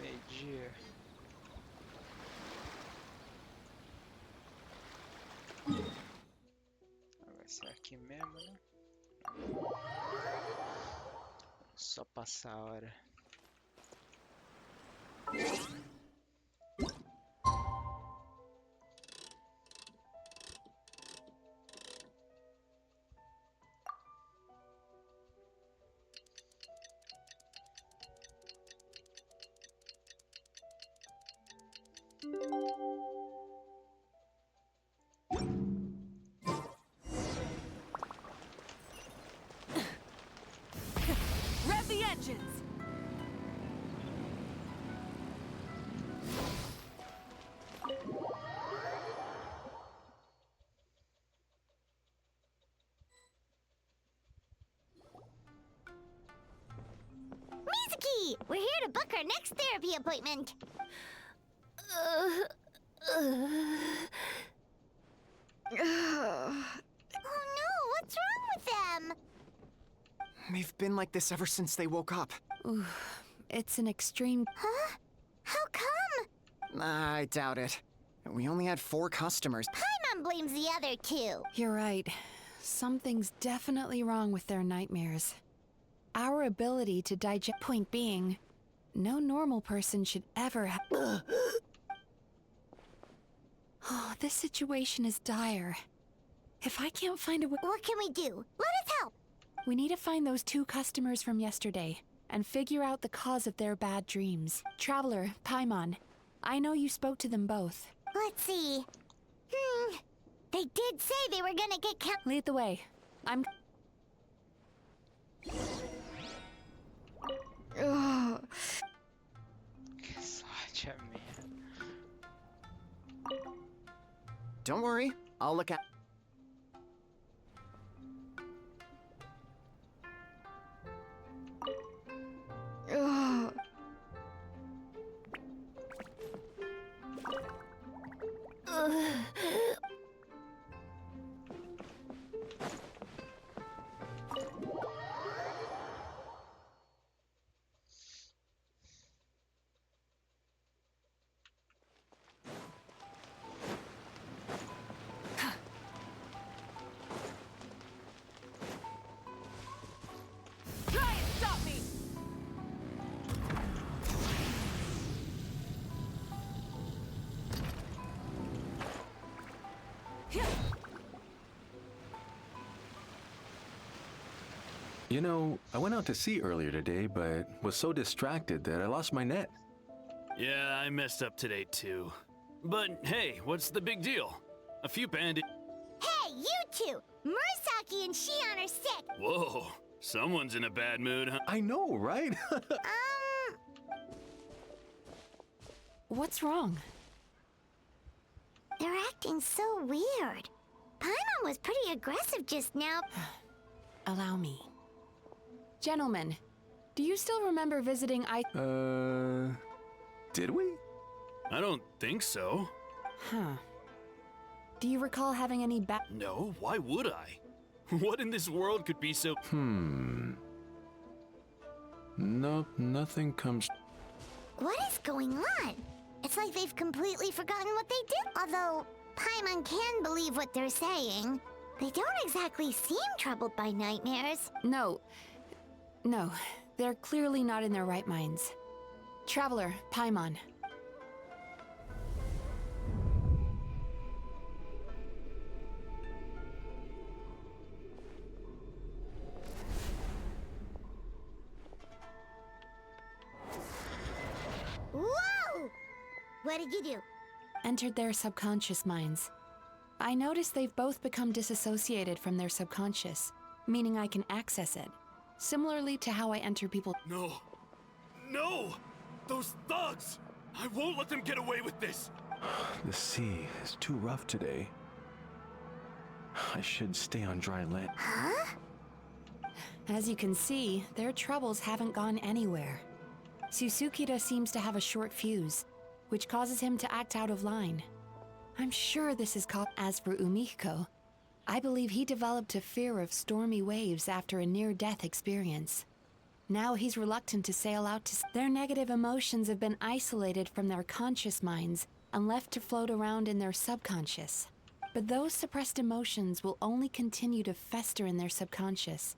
Meio-dia. Vai ser aqui mesmo, né? Só passar a hora. Rev the engines! Mizuki! We're here to book our next therapy appointment. Oh no, what's wrong with them? They've been like this ever since they woke up. Ooh, it's an extreme... Huh? How come? I doubt it. We only had 4 customers. Paimon blames the other 2. You're right. Something's definitely wrong with their nightmares. Our ability to digest... Point being, no normal person should ever have... Oh, this situation is dire. If I can't find a way... What can we do? Let us help! We need to find those 2 customers from yesterday and figure out the cause of their bad dreams. Traveler, Paimon, I know you spoke to them both. Let's see. They did say they were gonna get Lead the way. I'm... Que sorte a minha. Don't worry, I'll look at... You know, I went out to sea earlier today, but was so distracted that I lost my net. Yeah, I messed up today too. But hey, what's the big deal? A few bandits. Hey, you two! Murasaki and Shion are sick! Whoa, someone's in a bad mood, huh? I know, right? What's wrong? They're acting so weird. Paimon was pretty aggressive just now. Allow me. Gentlemen, do you still remember visiting Did we? I don't think so. Huh. Do you recall having any No, why would I? What in this world could be so... Nope, nothing comes... What is going on? It's like they've completely forgotten what they did. Although, Paimon can believe what they're saying. They don't exactly seem troubled by nightmares. No, they're clearly not in their right minds. Traveler, Paimon. Whoa! What did you do? Entered their subconscious minds. I noticed they've both become disassociated from their subconscious, meaning I can access it. Similarly to how I enter people. No! No! Those thugs! I won't let them get away with this! The sea is too rough today. I should stay on dry land. Huh? As you can see, their troubles haven't gone anywhere. Susukita seems to have a short fuse, which causes him to act out of line. I'm sure this is called. As for Umiko, I believe he developed a fear of stormy waves after a near-death experience. Now he's reluctant to sail out to... Their negative emotions have been isolated from their conscious minds and left to float around in their subconscious. But those suppressed emotions will only continue to fester in their subconscious,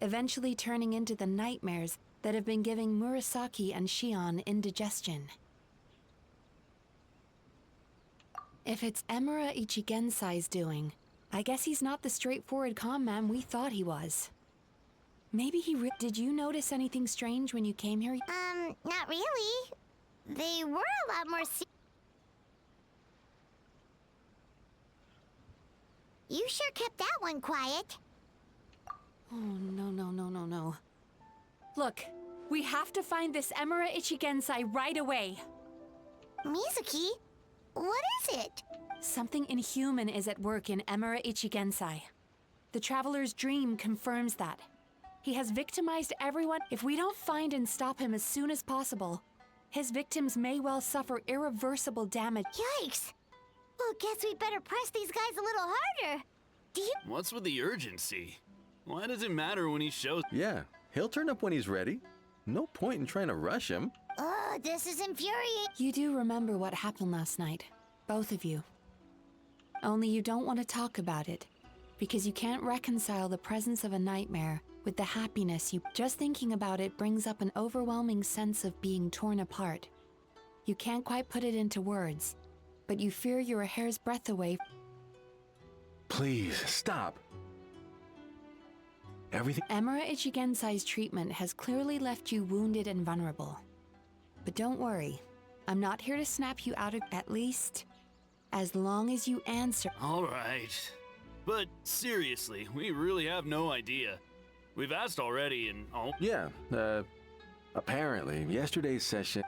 eventually turning into the nightmares that have been giving Murasaki and Shion indigestion. If it's Emura Ichigensai's doing, I guess he's not the straightforward calm man we thought he was. Maybe Did you notice anything strange when you came here? Not really. They were a lot more You sure kept that one quiet. Oh, no. Look, we have to find this Emura Ichigensai right away. Mizuki, what is it? Something inhuman is at work in Emura Ichigensai. The Traveler's dream confirms that. He has victimized everyone. If we don't find and stop him as soon as possible, his victims may well suffer irreversible damage. Yikes! Well, guess we better press these guys a little harder. Do you... What's with the urgency? Why does it matter when he shows... Yeah, he'll turn up when he's ready. No point in trying to rush him. Oh, this is infuriating. You do remember what happened last night, both of you. Only you don't want to talk about it, because you can't reconcile the presence of a nightmare with the happiness you... Just thinking about it brings up an overwhelming sense of being torn apart. You can't quite put it into words, but you fear you're a hair's breadth away. Please, stop. Everything... Emura Ichigensai's treatment has clearly left you wounded and vulnerable. But don't worry, I'm not here to snap you out of... At least, as long as you answer... All right. But seriously, we really have no idea. We've asked already and all... Yeah, apparently, yesterday's session...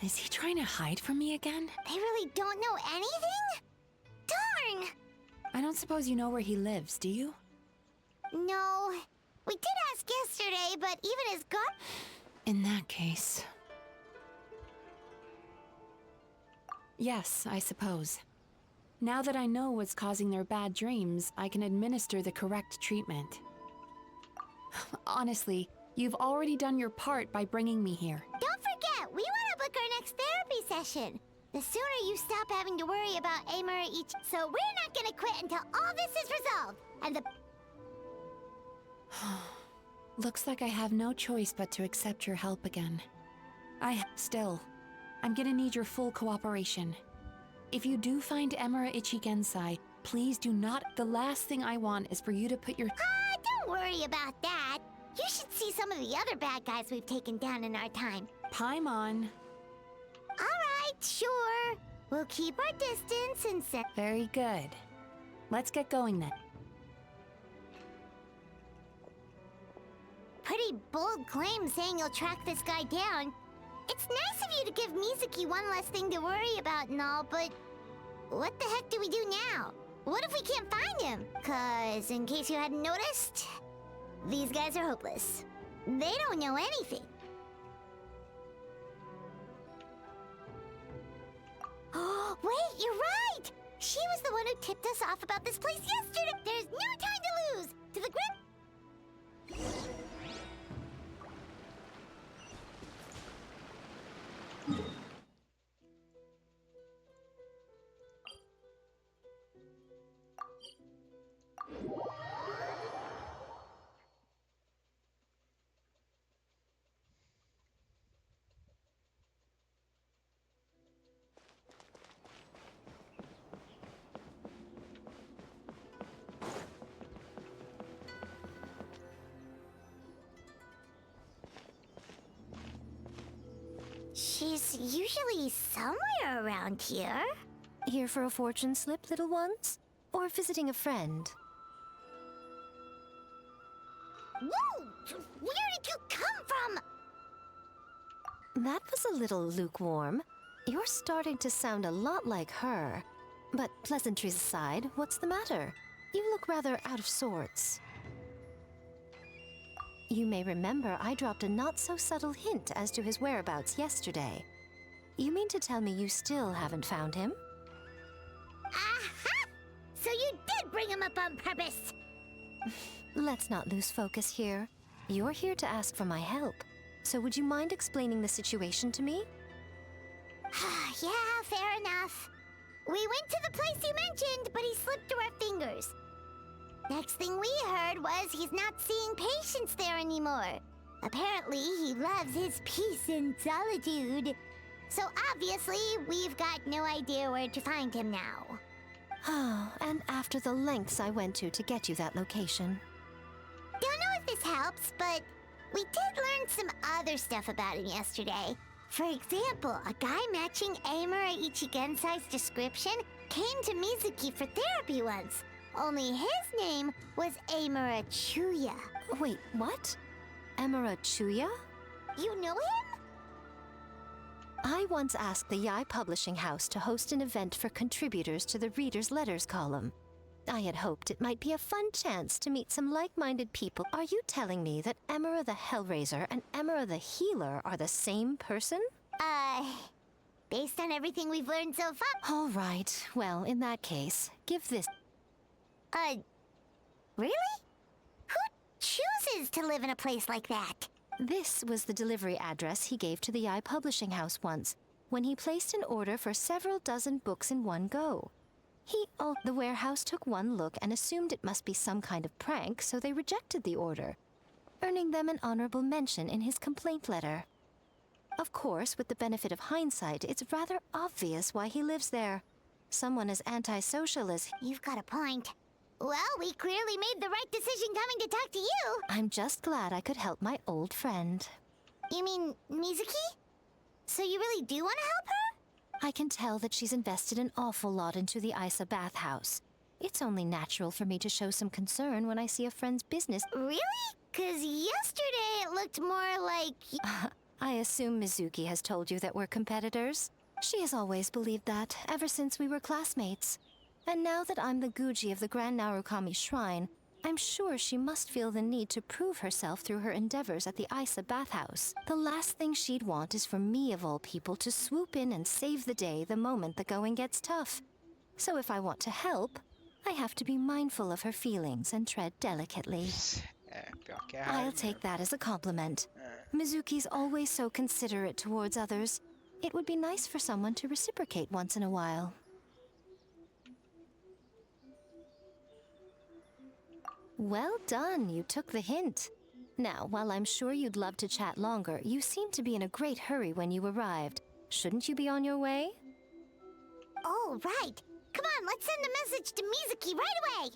Is he trying to hide from me again? They really don't know anything? Darn! I don't suppose you know where he lives, do you? No. We did ask yesterday, but even his gut... In that case... Yes, I suppose. Now that I know what's causing their bad dreams, I can administer the correct treatment. Honestly, you've already done your part by bringing me here. Don't forget, we want to book our next therapy session. The sooner you stop having to worry about Emura each... So we're not gonna quit until all this is resolved. And the... Looks like I have no choice but to accept your help again. Still, I'm gonna need your full cooperation. if you do find Emura Ichigensai, please do not. The last thing I want is for you to put your. Don't worry about that. You should see some of the other bad guys we've taken down in our time. Paimon. Alright, sure. We'll keep our distance and set. Very good. Let's get going then. Pretty bold claim saying you'll track this guy down. It's nice of you to give Mizuki one less thing to worry about and all, but what the heck do we do now? What if we can't find him? 'Cause in case you hadn't noticed, these guys are hopeless. They don't know anything. Oh, wait, you're right! She was the one who tipped us off about this place yesterday. There's no time to lose. To the grip. She's usually somewhere around here. Here for a fortune slip, little ones? Or visiting a friend? Whoa! Where did you come from? That was a little lukewarm. You're starting to sound a lot like her. But pleasantries aside, what's the matter? You look rather out of sorts. You may remember I dropped a not-so-subtle hint as to his whereabouts yesterday. You mean to tell me you still haven't found him? Aha! So you did bring him up on purpose! Let's not lose focus here. You're here to ask for my help. So would you mind explaining the situation to me? Yeah, fair enough. We went to the place you mentioned, but he slipped through our fingers. Next thing we heard was he's not seeing patients there anymore. Apparently, he loves his peace and solitude. So obviously, we've got no idea where to find him now. Oh, and after the lengths I went to get you that location. Don't know if this helps, but we did learn some other stuff about him yesterday. For example, a guy matching Amura Ichigensai's description came to Mizuki for therapy once. Only his name was Amura Chuya. Wait, what? Emura Chuya? You know him? I once asked the Yai Publishing House to host an event for contributors to the Reader's Letters column. I had hoped it might be a fun chance to meet some like-minded people. Are you telling me that Emura the Hellraiser and Emura the Healer are the same person? Based on everything we've learned so far. All right. Well, in that case, give this... Really? Who chooses to live in a place like that? This was the delivery address he gave to the Yai Publishing House once, when he placed an order for several dozen books in one go. The warehouse took one look and assumed it must be some kind of prank, so they rejected the order, earning them an honorable mention in his complaint letter. Of course, with the benefit of hindsight, it's rather obvious why he lives there. Someone as antisocial as... You've got a point. Well, we clearly made the right decision coming to talk to you. I'm just glad I could help my old friend. You mean Mizuki? So you really do want to help her? I can tell that she's invested an awful lot into the Isa bathhouse. It's only natural for me to show some concern when I see a friend's business. Really? 'Cause yesterday it looked more like... I assume Mizuki has told you that we're competitors. She has always believed that, ever since we were classmates. And now that I'm the Guji of the Grand Narukami Shrine, I'm sure she must feel the need to prove herself through her endeavors at the Isa bathhouse. The last thing she'd want is for me, of all people, to swoop in and save the day the moment the going gets tough. So if I want to help, I have to be mindful of her feelings and tread delicately. I'll take that as a compliment. Mizuki's always so considerate towards others. It would be nice for someone to reciprocate once in a while. Well done, you took the hint. Now, while I'm sure you'd love to chat longer, you seemed to be in a great hurry when you arrived. Shouldn't you be on your way? Oh, right. Come on, let's send a message to Mizuki right away.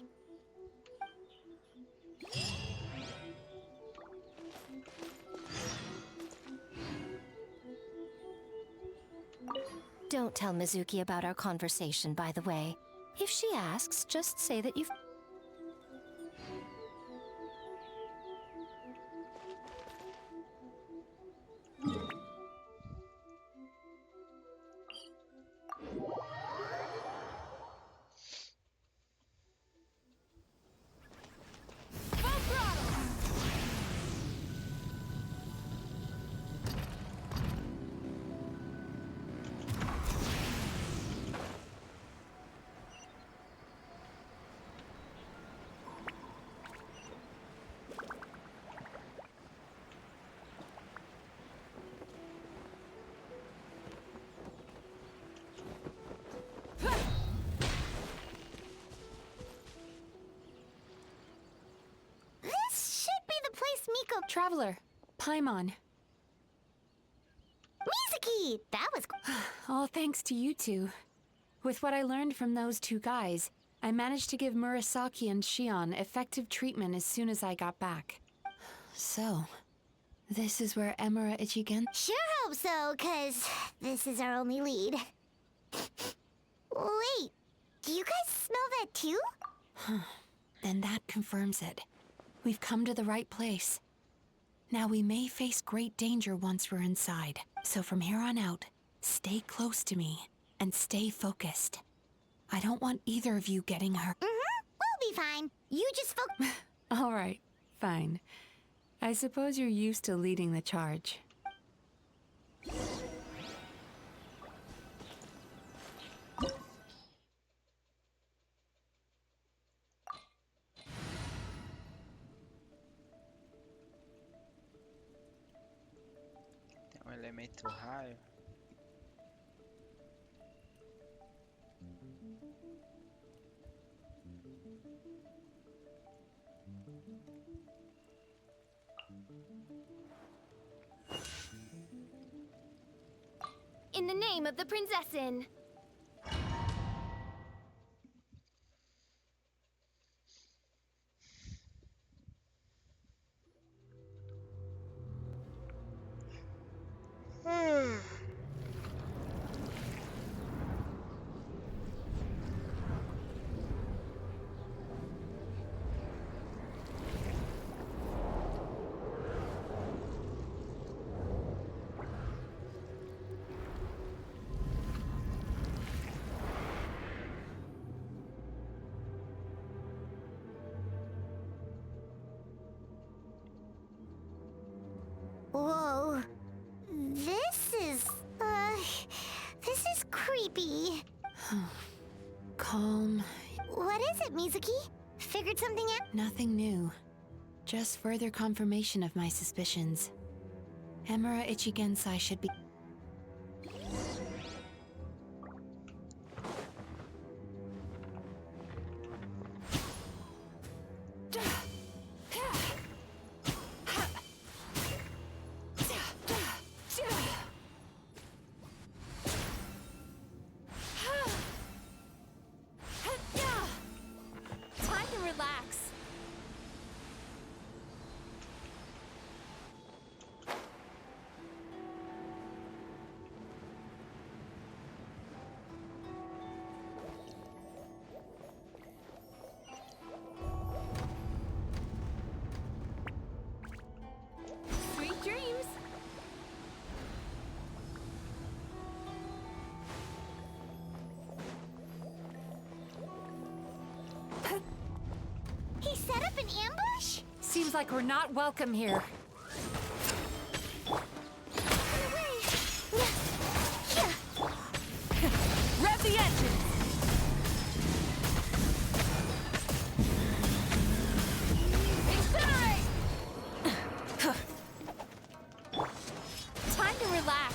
Don't tell Mizuki about our conversation, by the way. If she asks, just say that you've... This should be the place Miko... Traveler, Paimon. Mizuki! That was... All thanks to you two. With what I learned from those two guys, I managed to give Murasaki and Shion effective treatment as soon as I got back. So, this is where Emura Ichigen... Sure hope so, 'cause this is our only lead. Wait, do you guys smell that too? Then that confirms it. We've come to the right place. Now we may face great danger once we're inside. So from here on out, stay close to me and stay focused. I don't want either of you getting hurt. We'll be fine. You just All right, fine. I suppose you're used to leading the charge. Tem um elemento raio. In the name of the Prinzessin. Whoa. This is creepy. Calm. What is it, Mizuki? Figured something out? Nothing new. Just further confirmation of my suspicions. Emura Ichigensai should be... Time to relax. Sweet dreams. He set up an ambush? Seems like we're not welcome here. Rev the engine. Incinerate. Time to relax.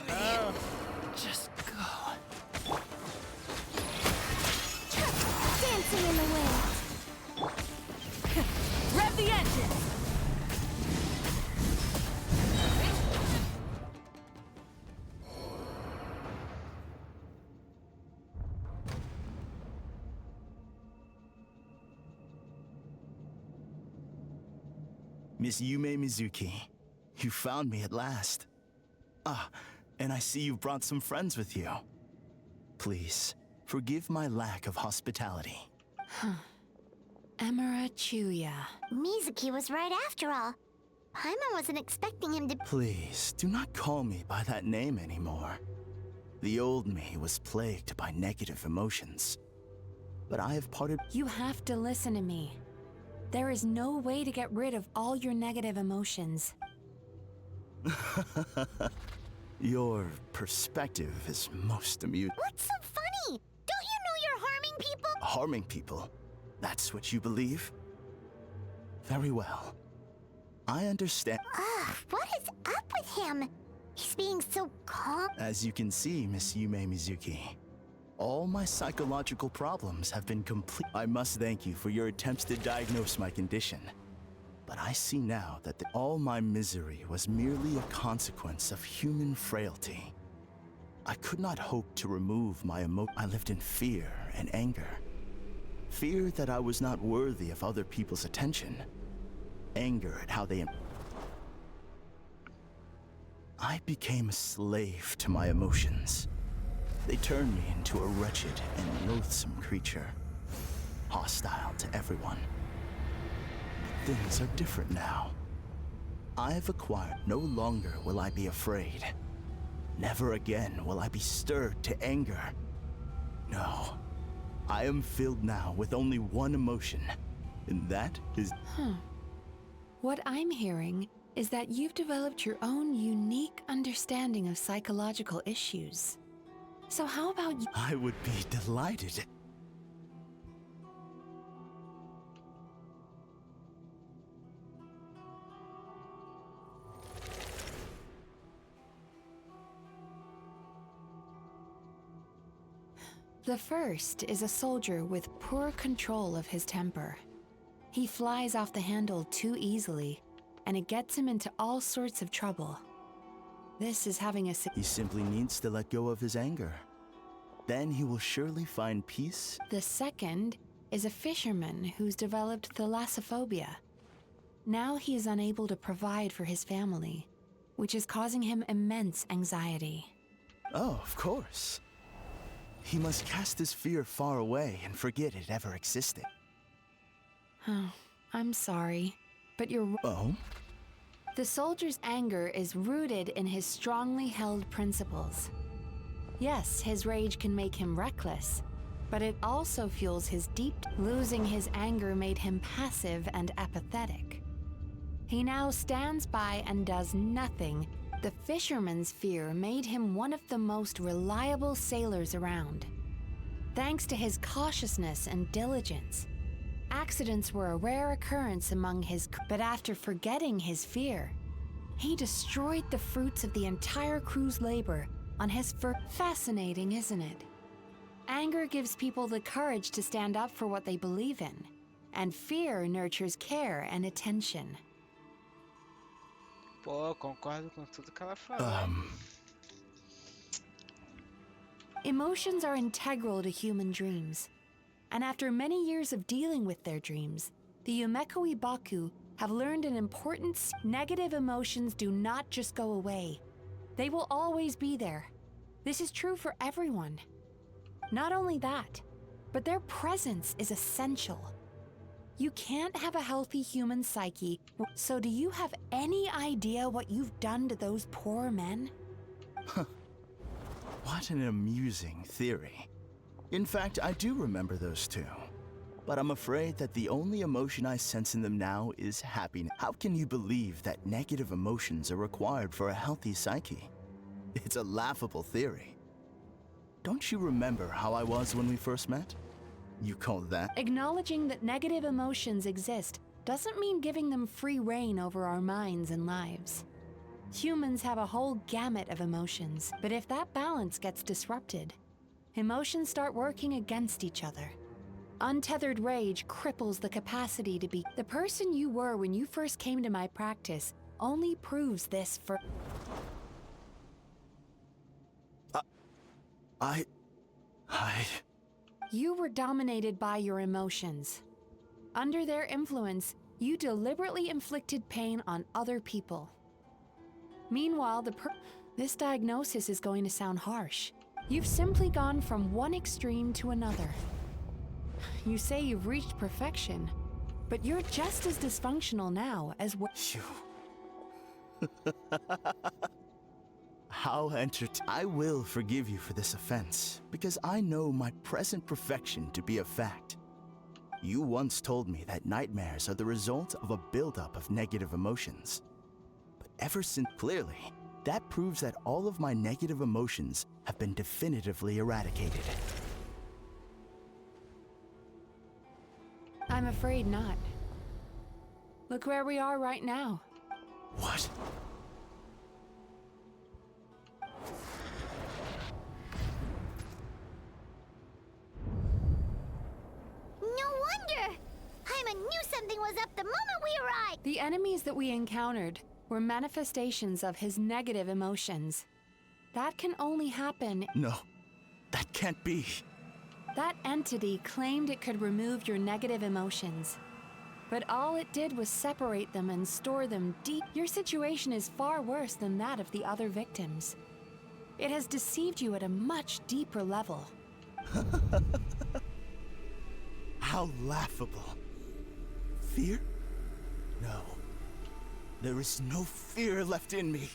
Oh. Just go. Dancing in the wind. Rev the engine! Miss Yume Mizuki, you found me at last. Ah, and I see you've brought some friends with you. Please, forgive my lack of hospitality. Emira Chuya. Mizuki was right after all. Paimon wasn't expecting him to. Please, do not call me by that name anymore. The old me was plagued by negative emotions. But I have parted. You have to listen to me. There is no way to get rid of all your negative emotions. Your perspective is most amusing. What's so funny? Don't you know you're harming people? Harming people? That's what you believe? Very well. I understand. Ugh, what is up with him? He's being so calm. As you can see, Miss Yume Mizuki, all my psychological problems have been complete. I must thank you for your attempts to diagnose my condition. But I see now that all my misery was merely a consequence of human frailty. I could not hope to remove my I lived in fear and anger. Fear that I was not worthy of other people's attention. Anger at how they... I became a slave to my emotions. They turned me into a wretched and loathsome creature, hostile to everyone. But things are different now. I've acquired. No longer will I be afraid. Never again will I be stirred to anger. No, I am filled now with only one emotion, and that is... What I'm hearing is that you've developed your own unique understanding of psychological issues. So how about you? I would be delighted. The first is a soldier with poor control of his temper. He flies off the handle too easily, and it gets him into all sorts of trouble. This is having a... He simply needs to let go of his anger. Then he will surely find peace. The second is a fisherman who's developed thalassophobia. Now he is unable to provide for his family, which is causing him immense anxiety. Oh, of course. He must cast his fear far away and forget it ever existed. Oh, I'm sorry, but you're... Oh? The soldier's anger is rooted in his strongly held principles. Yes, his rage can make him reckless, but it also fuels his deep... Losing his anger made him passive and apathetic. He now stands by and does nothing. The fisherman's fear made him one of the most reliable sailors around. Thanks to his cautiousness and diligence, accidents were a rare occurrence among his... But after forgetting his fear, he destroyed the fruits of the entire crew's labor on his Fascinating, isn't it? Anger gives people the courage to stand up for what they believe in, and fear nurtures care and attention. Pô, concordo com tudo que ela falou. Emotions are integral to human dreams. And after many years of dealing with their dreams, the Yumekoi Baku have learned an important... Negative emotions do not just go away. They will always be there. This is true for everyone. Not only that, but their presence is essential. You can't have a healthy human psyche, so do you have any idea what you've done to those poor men? What an amusing theory. In fact, I do remember those two. But I'm afraid that the only emotion I sense in them now is happiness. How can you believe that negative emotions are required for a healthy psyche? It's a laughable theory. Don't you remember how I was when we first met? You call that? Acknowledging that negative emotions exist doesn't mean giving them free rein over our minds and lives. Humans have a whole gamut of emotions, but if that balance gets disrupted, emotions start working against each other. Untethered rage cripples the capacity to be the person you were when you first came to my practice. Only proves this for. You were dominated by your emotions. Under their influence, you deliberately inflicted pain on other people. Meanwhile, this diagnosis is going to sound harsh. You've simply gone from one extreme to another. You say you've reached perfection, but you're just as dysfunctional now as what. How I will forgive you for this offense, because I know my present perfection to be a fact. You once told me that nightmares are the result of a buildup of negative emotions. But ever since, clearly, that proves that all of my negative emotions have been definitively eradicated. I'm afraid not. Look where we are right now. What? No wonder! Paimon knew something was up the moment we arrived! The enemies that we encountered were manifestations of his negative emotions. That can only happen. No, that can't be. That entity claimed it could remove your negative emotions. But all it did was separate them and store them deep. Your situation is far worse than that of the other victims. It has deceived you at a much deeper level. How laughable. Fear? No. There is no fear left in me.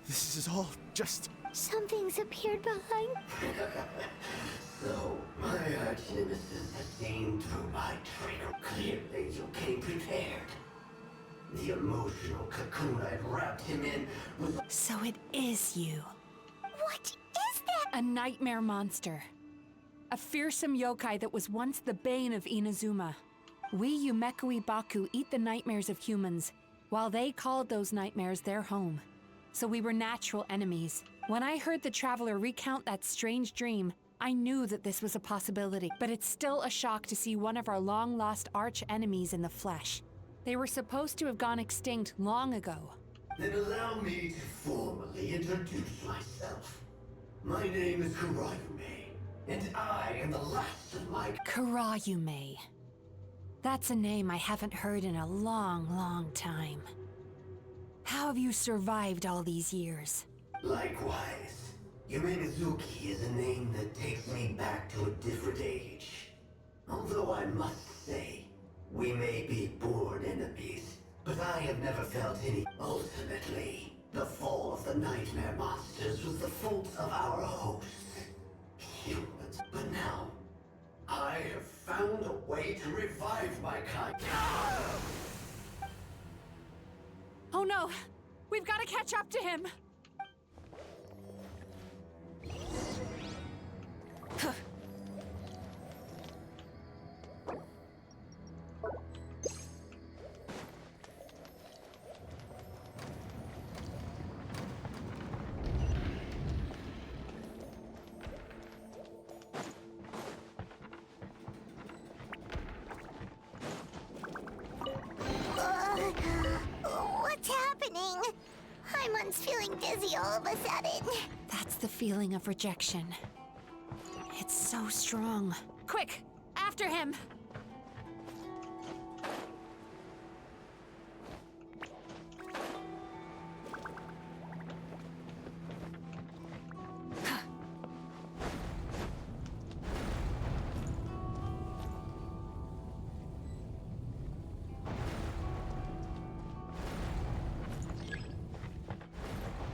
This is all just... Something's appeared behind. So, my arch-nemesis has seen through my trick. Clearly, you came prepared. The emotional cocoon I'd wrapped him in was... So it is you. What is that? A nightmare monster. A fearsome yokai that was once the bane of Inazuma. We Yumekui Baku eat the nightmares of humans, while they called those nightmares their home. So we were natural enemies. When I heard the Traveler recount that strange dream, I knew that this was a possibility, but it's still a shock to see one of our long-lost arch-enemies in the flesh. They were supposed to have gone extinct long ago. Then allow me to formally introduce myself. My name is Kurayume, and I am the last of my... Kurayume. That's a name I haven't heard in a long, long time. How have you survived all these years? Likewise. Mizuki is a name that takes me back to a different age. Although I must say, we may be born enemies, but I have never felt any... Ultimately, the fall of the nightmare monsters was the fault of our hosts, humans. But now, I have found a way to revive my kind. Oh no! We've got to catch up to him! What's happening? Paimon's feeling dizzy all of a sudden. That's the feeling of rejection. It's so strong. Quick! After him!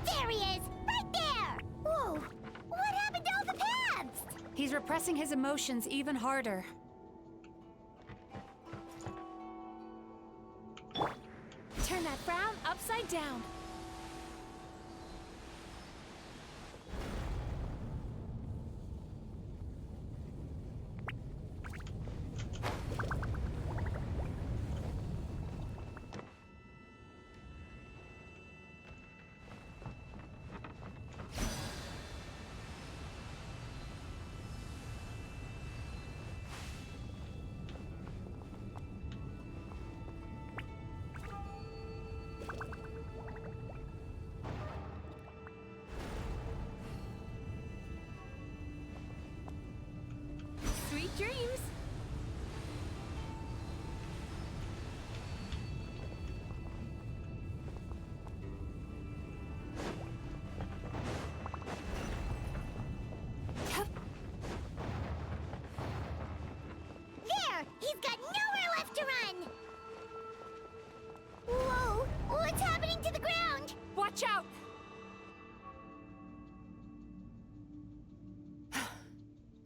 There he is! Right there! Whoa! What happened to all the paths? He's repressing his emotions even harder. Turn that frown upside down.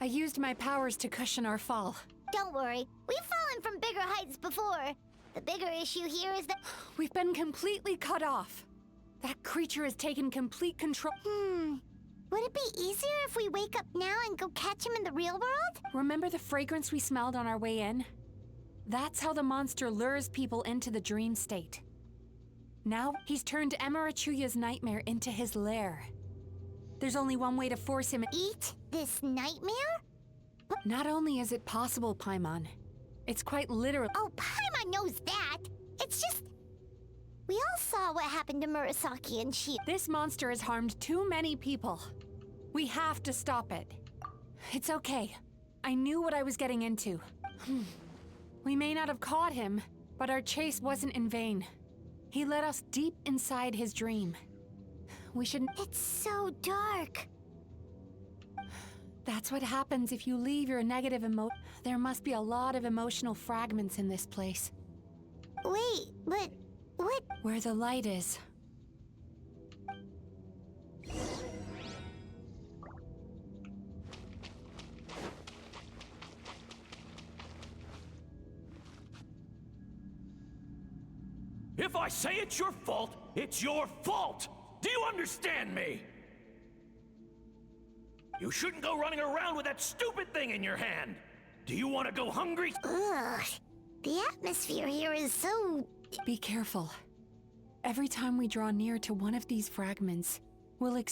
I used my powers to cushion our fall. Don't worry, we've fallen from bigger heights before. The bigger issue here is that... We've been completely cut off. That creature has taken complete control. Would it be easier if we wake up now and go catch him in the real world? Remember the fragrance we smelled on our way in? That's how the monster lures people into the dream state. Now, he's turned Emarachuya's nightmare into his lair. There's only one way to force him— Eat this nightmare? Not only is it possible, Paimon, it's quite literal. Oh, Paimon knows that! It's just... We all saw what happened to Murasaki and she... This monster has harmed too many people. We have to stop it. It's okay. I knew what I was getting into. We may not have caught him, but our chase wasn't in vain. He led us deep inside his dream. We should— It's so dark. That's what happens if you leave your negative There must be a lot of emotional fragments in this place. Wait, but what? Where the light is. If I say it's your fault, it's your fault! Do you understand me? You shouldn't go running around with that stupid thing in your hand! Do you want to go hungry? Ugh. The atmosphere here is so... Be careful. Every time we draw near to one of these fragments, we'll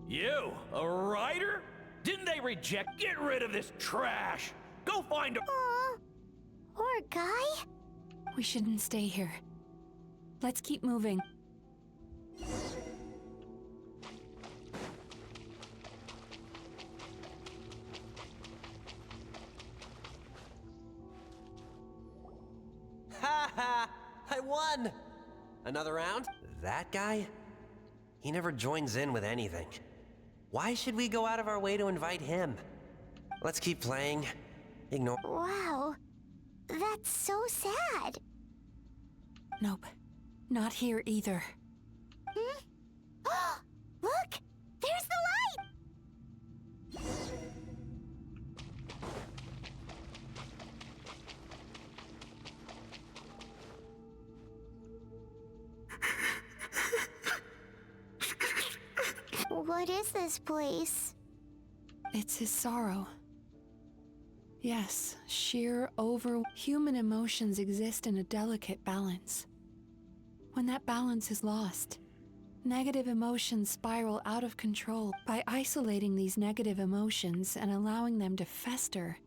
You, a writer? Didn't they reject? Get rid of this trash! Go find a— Aw. Poor guy. We shouldn't stay here. Let's keep moving. Ha ha! I won! Another round? That guy? He never joins in with anything. Why should we go out of our way to invite him? Let's keep playing. Ignore— Wow. That's so sad. Nope. Not here either. Look! There's the light! What is this place? It's his sorrow. Yes, human emotions exist in a delicate balance. When that balance is lost, negative emotions spiral out of control. By isolating these negative emotions and allowing them to fester,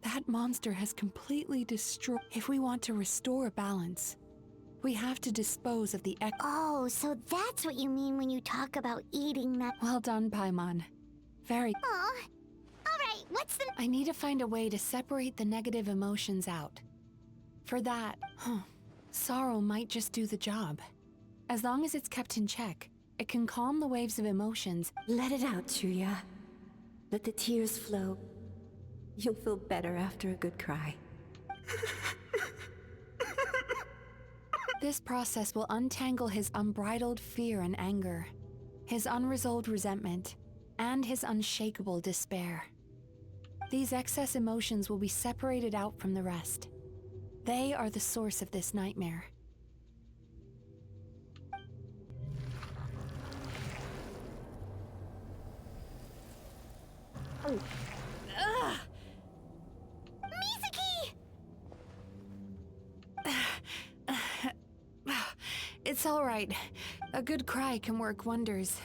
that monster has completely destroyed. If we want to restore balance, we have to dispose of the Oh, so that's what you mean when you talk about eating that— Well done, Paimon. Very— Aw. Alright, what's the— I need to find a way to separate the negative emotions out. For that, sorrow might just do the job. As long as it's kept in check, it can calm the waves of emotions. Let it out, Chuya. Let the tears flow. You'll feel better after a good cry. This process will untangle his unbridled fear and anger, his unresolved resentment, and his unshakable despair. These excess emotions will be separated out from the rest. They are the source of this nightmare. Ugh! Mizuki! It's all right. A good cry can work wonders.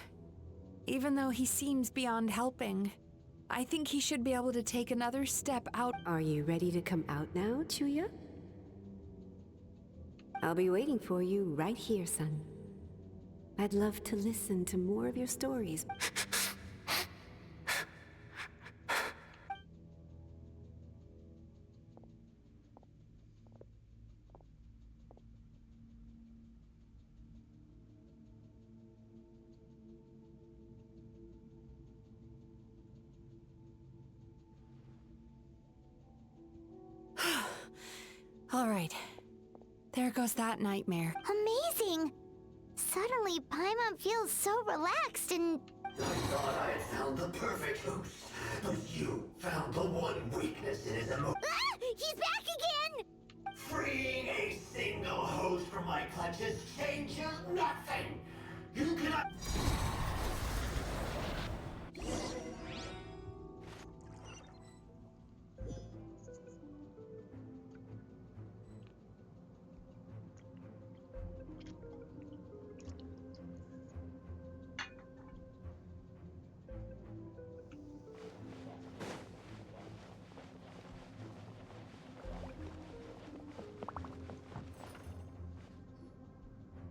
Even though he seems beyond helping, I think he should be able to take another step out. Are you ready to come out now, Chuya? I'll be waiting for you right here, son. I'd love to listen to more of your stories. All right. There goes that nightmare. Amazing! Suddenly, Paimon feels so relaxed and... I thought I had found the perfect host, but you found the one weakness in his emotion. Ah! He's back again! Freeing a single host from my clutches changes nothing! You cannot...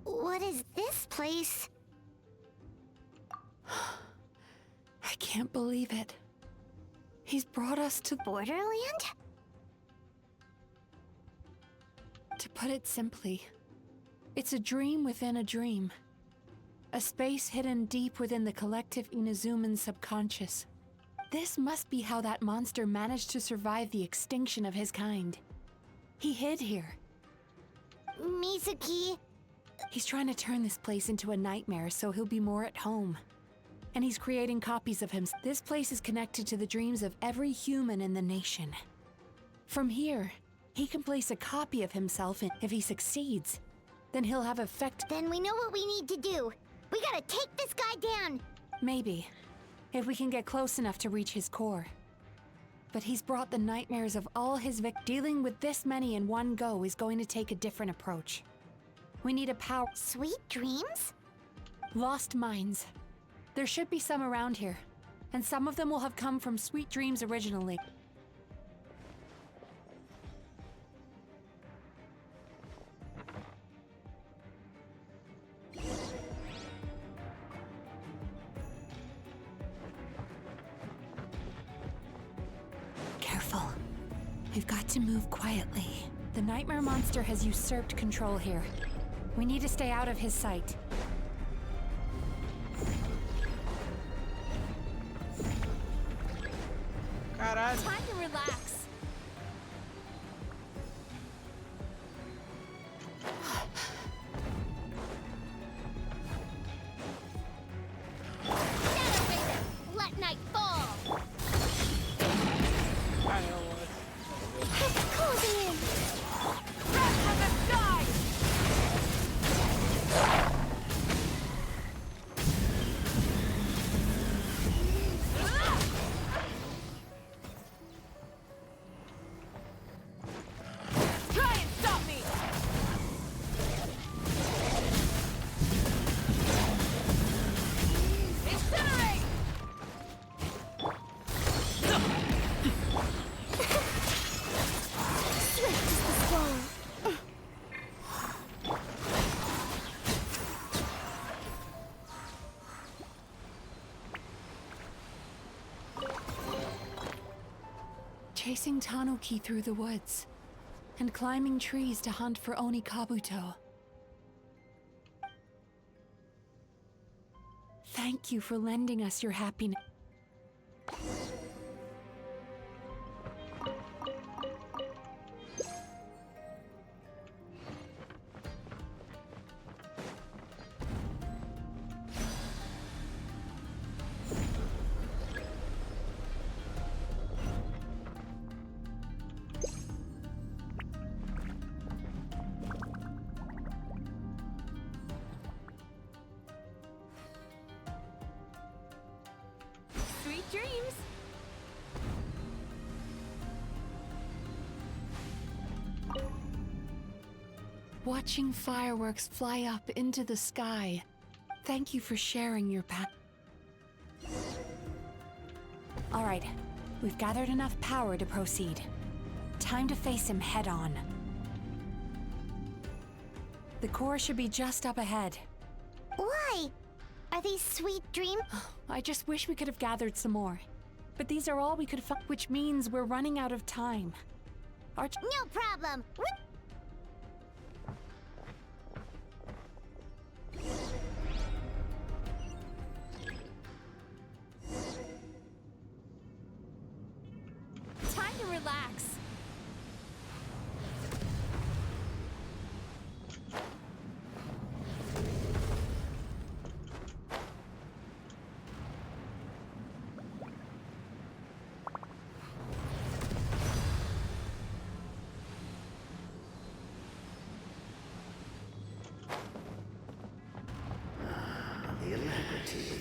What is this place? I can't believe it. He's brought us to Borderland? To put it simply, it's a dream within a dream. A space hidden deep within the collective Inazuman subconscious. This must be how that monster managed to survive the extinction of his kind. He hid here. Mizuki... He's trying to turn this place into a nightmare so he'll be more at home. And he's creating copies of him. This place is connected to the dreams of every human in the nation. From here, he can place a copy of himself in. If he succeeds, then he'll have effect. Then we know what we need to do. We gotta take this guy down. Maybe, if we can get close enough to reach his core. But he's brought the nightmares of all his victims. Dealing with this many in one go is going to take a different approach. We need a power... Sweet dreams? Lost minds. There should be some around here, and some of them will have come from Sweet Dreams originally. Careful. We've got to move quietly. The nightmare monster has usurped control here. We need to stay out of his sight. Caralho. Time to relax. Shadow Raven, let night fall. I know what. It's closing in. Wrath from the sky! Try and stop me! Incinerate! Swift as the squall. Chasing Tanuki through the woods, and climbing trees to hunt for Oni Kabuto. Thank you for lending us your happiness. Sweet dreams! Watching fireworks fly up into the sky. Thank you for sharing your path. All right, we've gathered enough power to proceed. Time to face him head on. The core should be just up ahead. Why? Are these sweet dreams? I just wish we could have gathered some more. But these are all we could find, which means we're running out of time. No problem. Time to relax.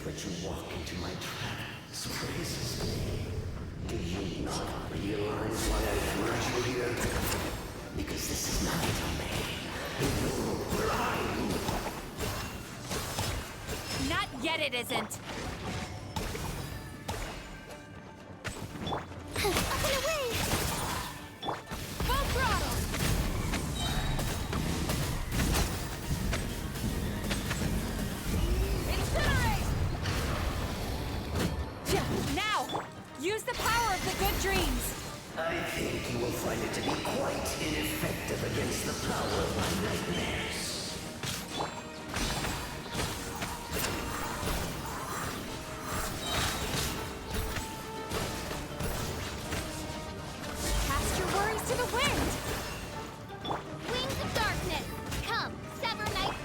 let you walk into my trance for his name. Do you not realize why I brought you here? Because this is not a domain. Where are you? Not yet, it isn't. Up and away! Full throttle! Incinerate! Now! Use the power of the good dreams! I think you will find it to be quite ineffective against the power of my nightmares. Cast your worries to the wind! Wings of darkness! Come, sever night!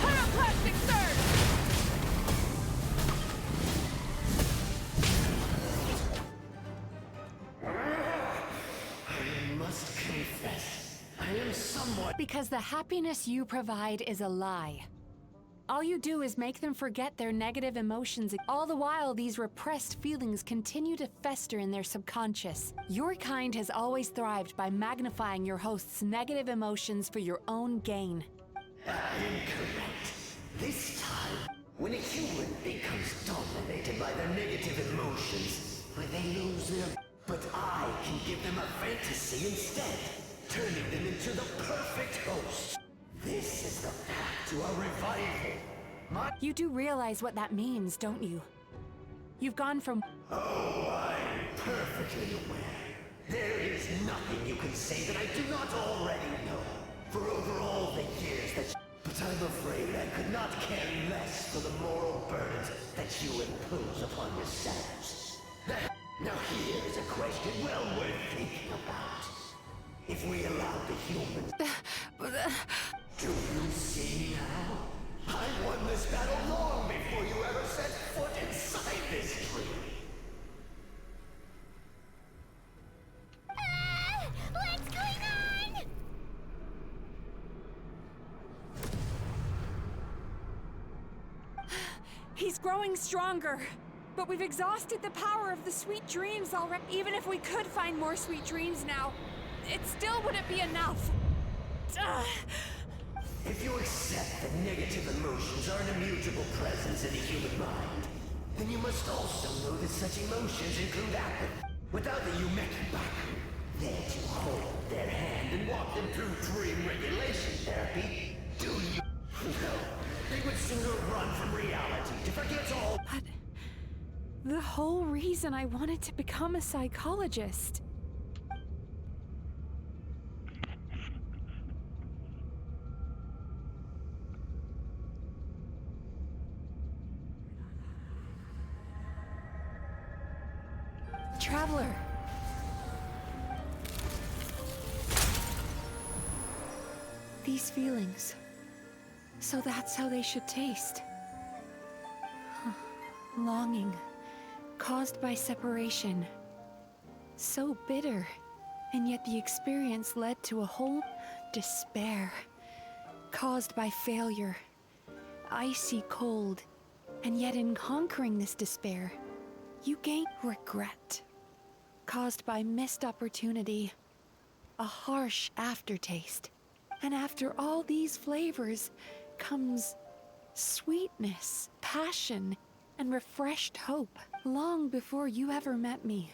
Pyroclastic surge! I must confess, I am somewhat... Because the happiness you provide is a lie. All you do is make them forget their negative emotions. All the while, these repressed feelings continue to fester in their subconscious. Your kind has always thrived by magnifying your host's negative emotions for your own gain. Incorrect. This time, when a human becomes dominated by their negative emotions, when they lose their... But I can give them a fantasy instead, turning them into the perfect host. This is the path to a revival. You do realize what that means, don't you? You've gone from... Oh, I'm perfectly aware. There is nothing you can say that I do not already know. For over all the years that... But I'm afraid I could not care less for the moral burdens that you impose upon yourselves. Now here is a question well worth thinking about. If we allow the humans... Do you see now? I won this battle long before you ever set foot inside this tree. What's going on? He's growing stronger. But we've exhausted the power of the sweet dreams already. Even if we could find more sweet dreams now, it still wouldn't be enough. If you accept that negative emotions are an immutable presence in the human mind, then you must also know that such emotions include apathy. Without the Yumekibaku, there to hold their hand and walk them through dream regulation therapy, do you? No, they would sooner run from reality to forget all. But the whole reason I wanted to become a psychologist. Traveler. These feelings. So that's how they should taste. Longing. Caused by separation. So bitter. And yet the experience led to a whole despair. Caused by failure. Icy cold. And yet in conquering this despair, you gain regret. Caused by missed opportunity. A harsh aftertaste. And after all these flavors comes sweetness, passion, and refreshed hope. Long before you ever met me,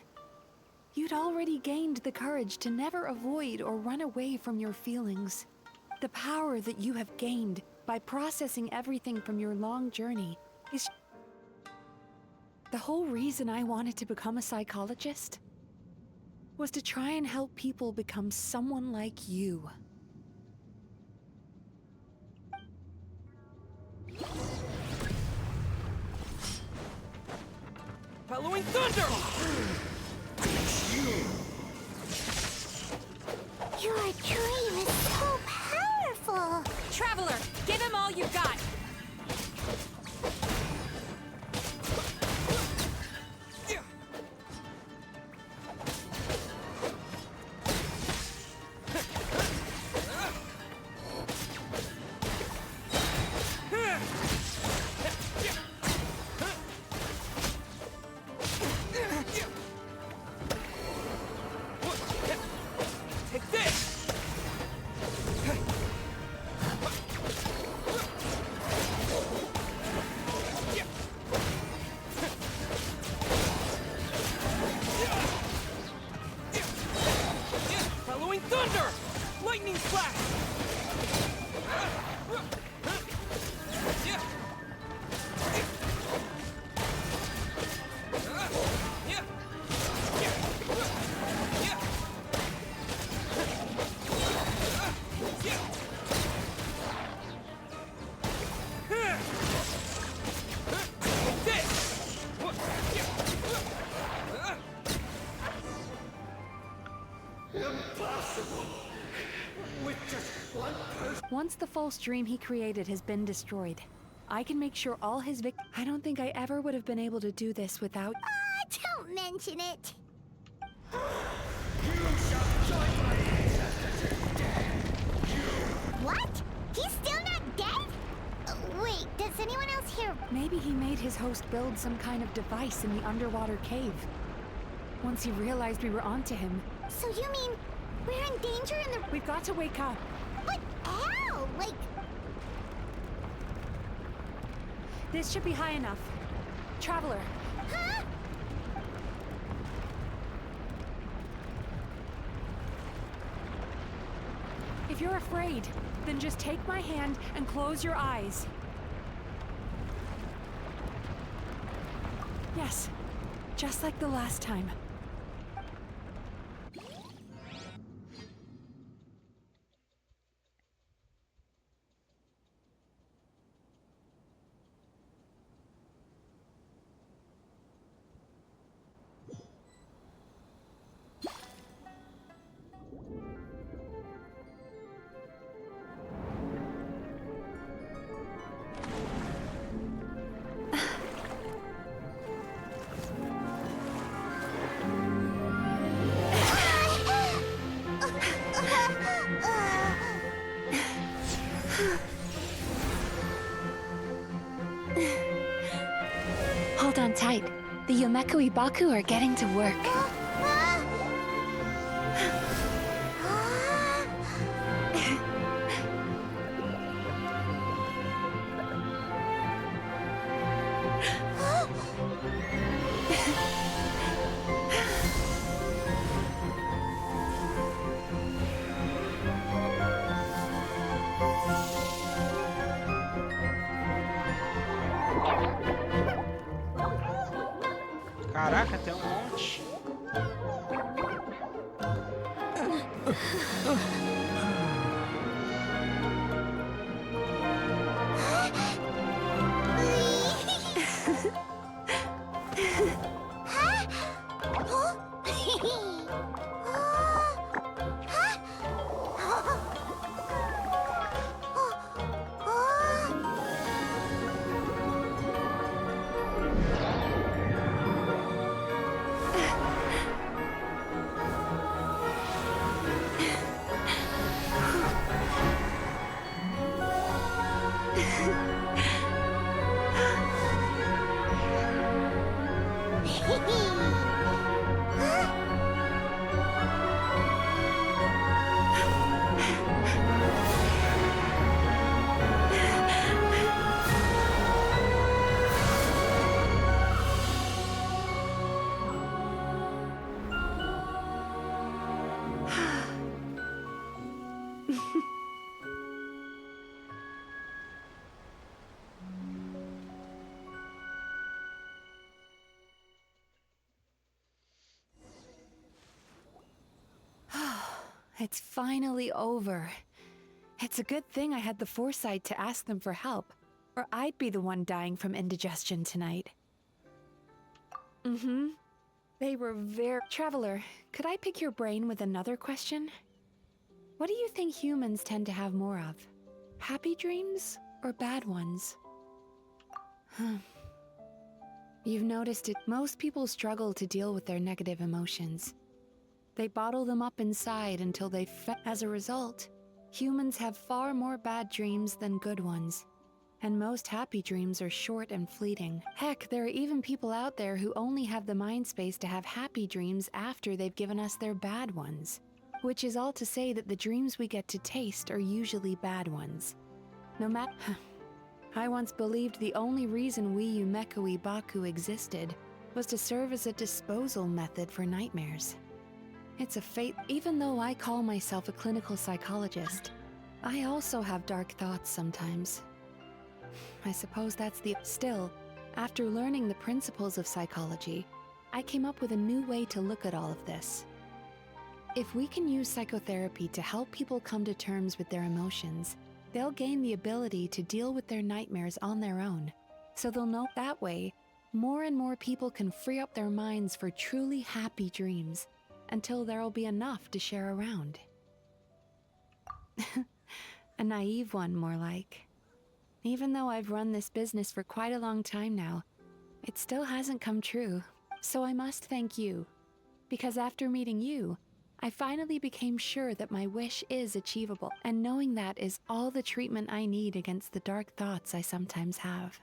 you'd already gained the courage to never avoid or run away from your feelings. The power that you have gained by processing everything from your long journey is... The whole reason I wanted to become a psychologist was to try and help people become someone like you. Bellowing thunder! Your dream is so powerful! Traveler, give him all you've got! Once the false dream he created has been destroyed, I can make sure all his I don't think I ever would have been able to do this without— Don't mention it. What? He's still not dead? Wait, does anyone else hear? Maybe he made his host build some kind of device in the underwater cave. Once he realized we were onto him. So you mean we're in danger in the— We've got to wake up. But how? Like— This should be high enough. Traveler. Huh? If you're afraid, then just take my hand and close your eyes. Yes, just like the last time. Hold on tight. The Yomeku Ibaku are getting to work. Caraca, tem um monte. It's finally over. It's a good thing I had the foresight to ask them for help, or I'd be the one dying from indigestion tonight. They were very— Traveler, could I pick your brain with another question? What do you think humans tend to have more of? Happy dreams or bad ones? You've noticed it. Most people struggle to deal with their negative emotions. They bottle them up inside until they As a result, humans have far more bad dreams than good ones. And most happy dreams are short and fleeting. Heck, there are even people out there who only have the mind space to have happy dreams after they've given us their bad ones. Which is all to say that the dreams we get to taste are usually bad ones. No matter— I once believed the only reason we Yomeku Ibaku existed was to serve as a disposal method for nightmares. It's a fate. Even though I call myself a clinical psychologist, I also have dark thoughts sometimes. I suppose that's the— Still, after learning the principles of psychology, I came up with a new way to look at all of this. If we can use psychotherapy to help people come to terms with their emotions, they'll gain the ability to deal with their nightmares on their own. So they'll know that way, more and more people can free up their minds for truly happy dreams, until there'll be enough to share around. A naive one, more like. Even though I've run this business for quite a long time now, it still hasn't come true. So I must thank you. Because after meeting you, I finally became sure that my wish is achievable, and knowing that is all the treatment I need against the dark thoughts I sometimes have.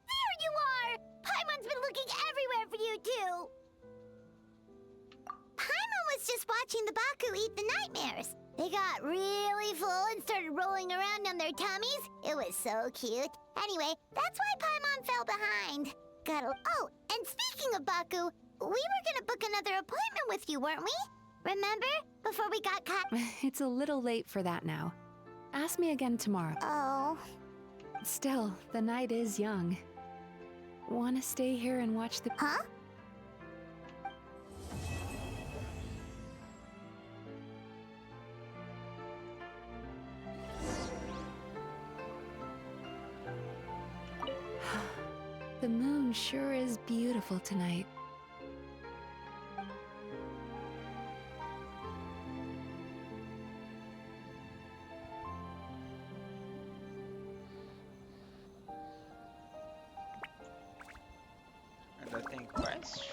There you are! Paimon's been looking everywhere for you, too! Paimon was just watching the Baku eat the nightmares. They got really full and started rolling around on their tummies. It was so cute. Anyway, that's why Paimon fell behind. Oh, and speaking of Baku, we were gonna book another appointment with you, weren't we? Remember? Before we got caught. It's a little late for that now. Ask me again tomorrow. Oh. Still, the night is young. Wanna stay here and watch the... Huh? The moon sure is beautiful tonight. Ainda tem quest?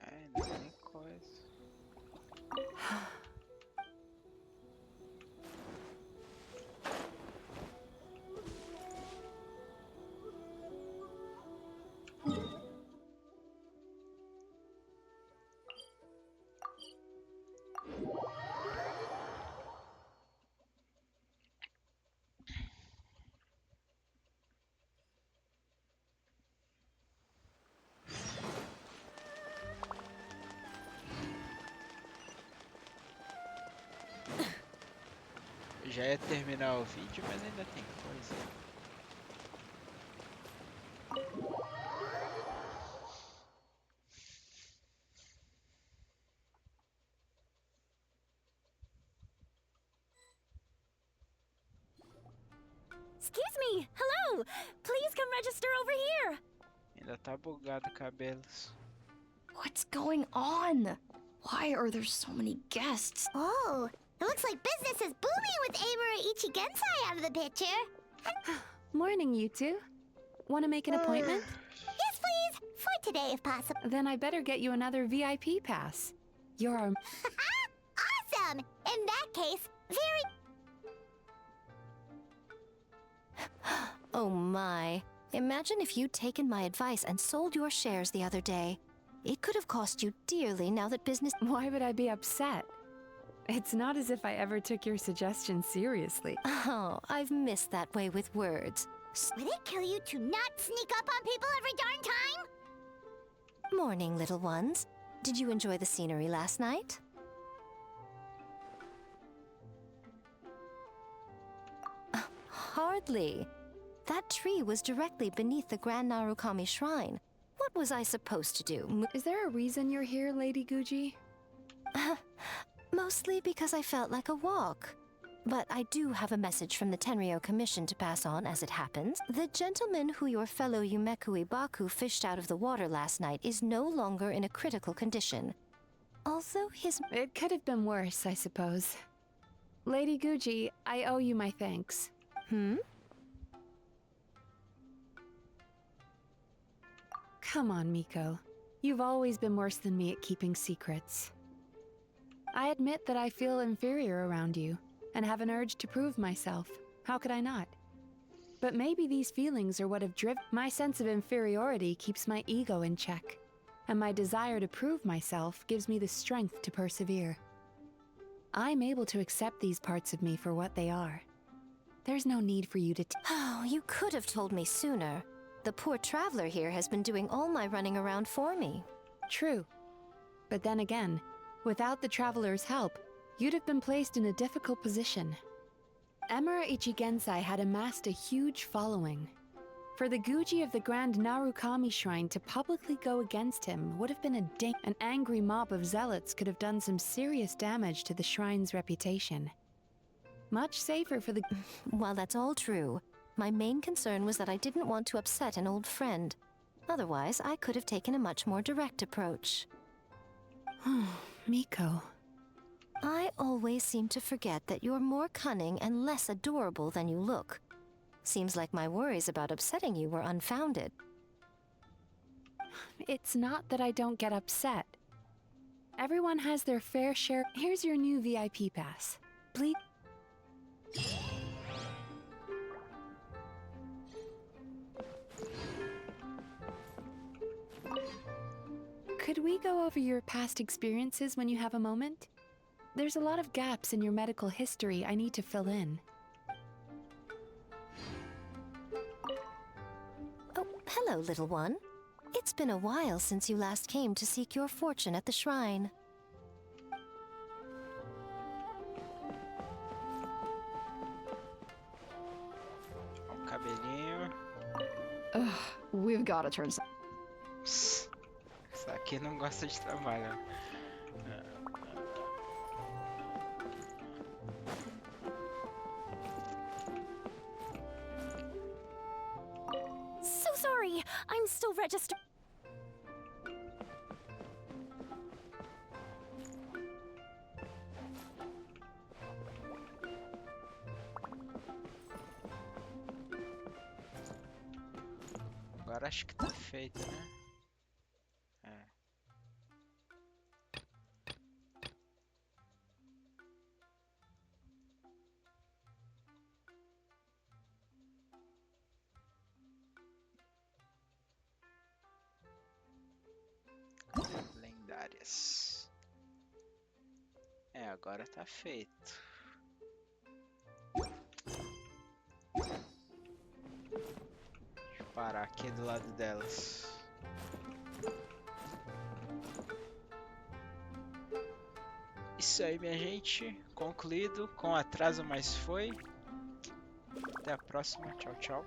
Ainda tem coisa. Já ia terminar o vídeo, mas ainda tem coisa. Excuse me! Hello! Please come register over here! Ainda tá bugado cabelos. What's going on? Why are there so many guests? Oh, it looks like business is booming with Amura Ichigensai out of the picture. Morning, you two. Want to make an appointment? Yes, please. For today, if possible. Then I better get you another VIP pass. You're our... Awesome! In that case, very... Oh my. Imagine if you'd taken my advice and sold your shares the other day. It could have cost you dearly now that business... Why would I be upset? It's not as if I ever took your suggestion seriously. Oh, I've missed that way with words. Would it kill you to not sneak up on people every darn time? Morning, little ones. Did you enjoy the scenery last night? Hardly. That tree was directly beneath the Grand Narukami Shrine. What was I supposed to do? Is there a reason you're here, Lady Guji? Mostly because I felt like a walk. But I do have a message from the Tenryo Commission to pass on as it happens. The gentleman who your fellow Yumekui Baku fished out of the water last night is no longer in a critical condition. Although his... It could have been worse, I suppose. Lady Guji, I owe you my thanks. Come on, Miko. You've always been worse than me at keeping secrets. I admit that I feel inferior around you, and have an urge to prove myself. How could I not? But maybe these feelings are what have driven... My sense of inferiority keeps my ego in check, and my desire to prove myself gives me the strength to persevere. I'm able to accept these parts of me for what they are. There's no need for you to... Oh, you could have told me sooner. The poor traveler here has been doing all my running around for me. True. But then again, without the traveler's help, you'd have been placed in a difficult position. Emura Ichigensai had amassed a huge following. For the Guji of the Grand Narukami Shrine to publicly go against him would have been an angry mob of zealots could have done some serious damage to the shrine's reputation. Much safer for the... While that's all true, my main concern was that I didn't want to upset an old friend. Otherwise, I could have taken a much more direct approach. Miko. I always seem to forget that you're more cunning and less adorable than you look. Seems like my worries about upsetting you were unfounded. It's not that I don't get upset. Everyone has their fair share. Here's your new VIP pass. Please. Could we go over your past experiences when you have a moment? There's a lot of gaps in your medical history I need to fill in. Oh, hello, little one. It's been a while since you last came to seek your fortune at the shrine. Cabelinho. Ugh, we've gotta turn some. Isso aqui não gosta de trabalho. So sorry, I'm still registered. Agora acho que tá feito, né? É. Lendárias. É, agora tá feito. Deixa eu parar aqui do lado delas. Isso aí, minha gente. Concluído com atraso, mas foi. Até a próxima. Tchau, tchau.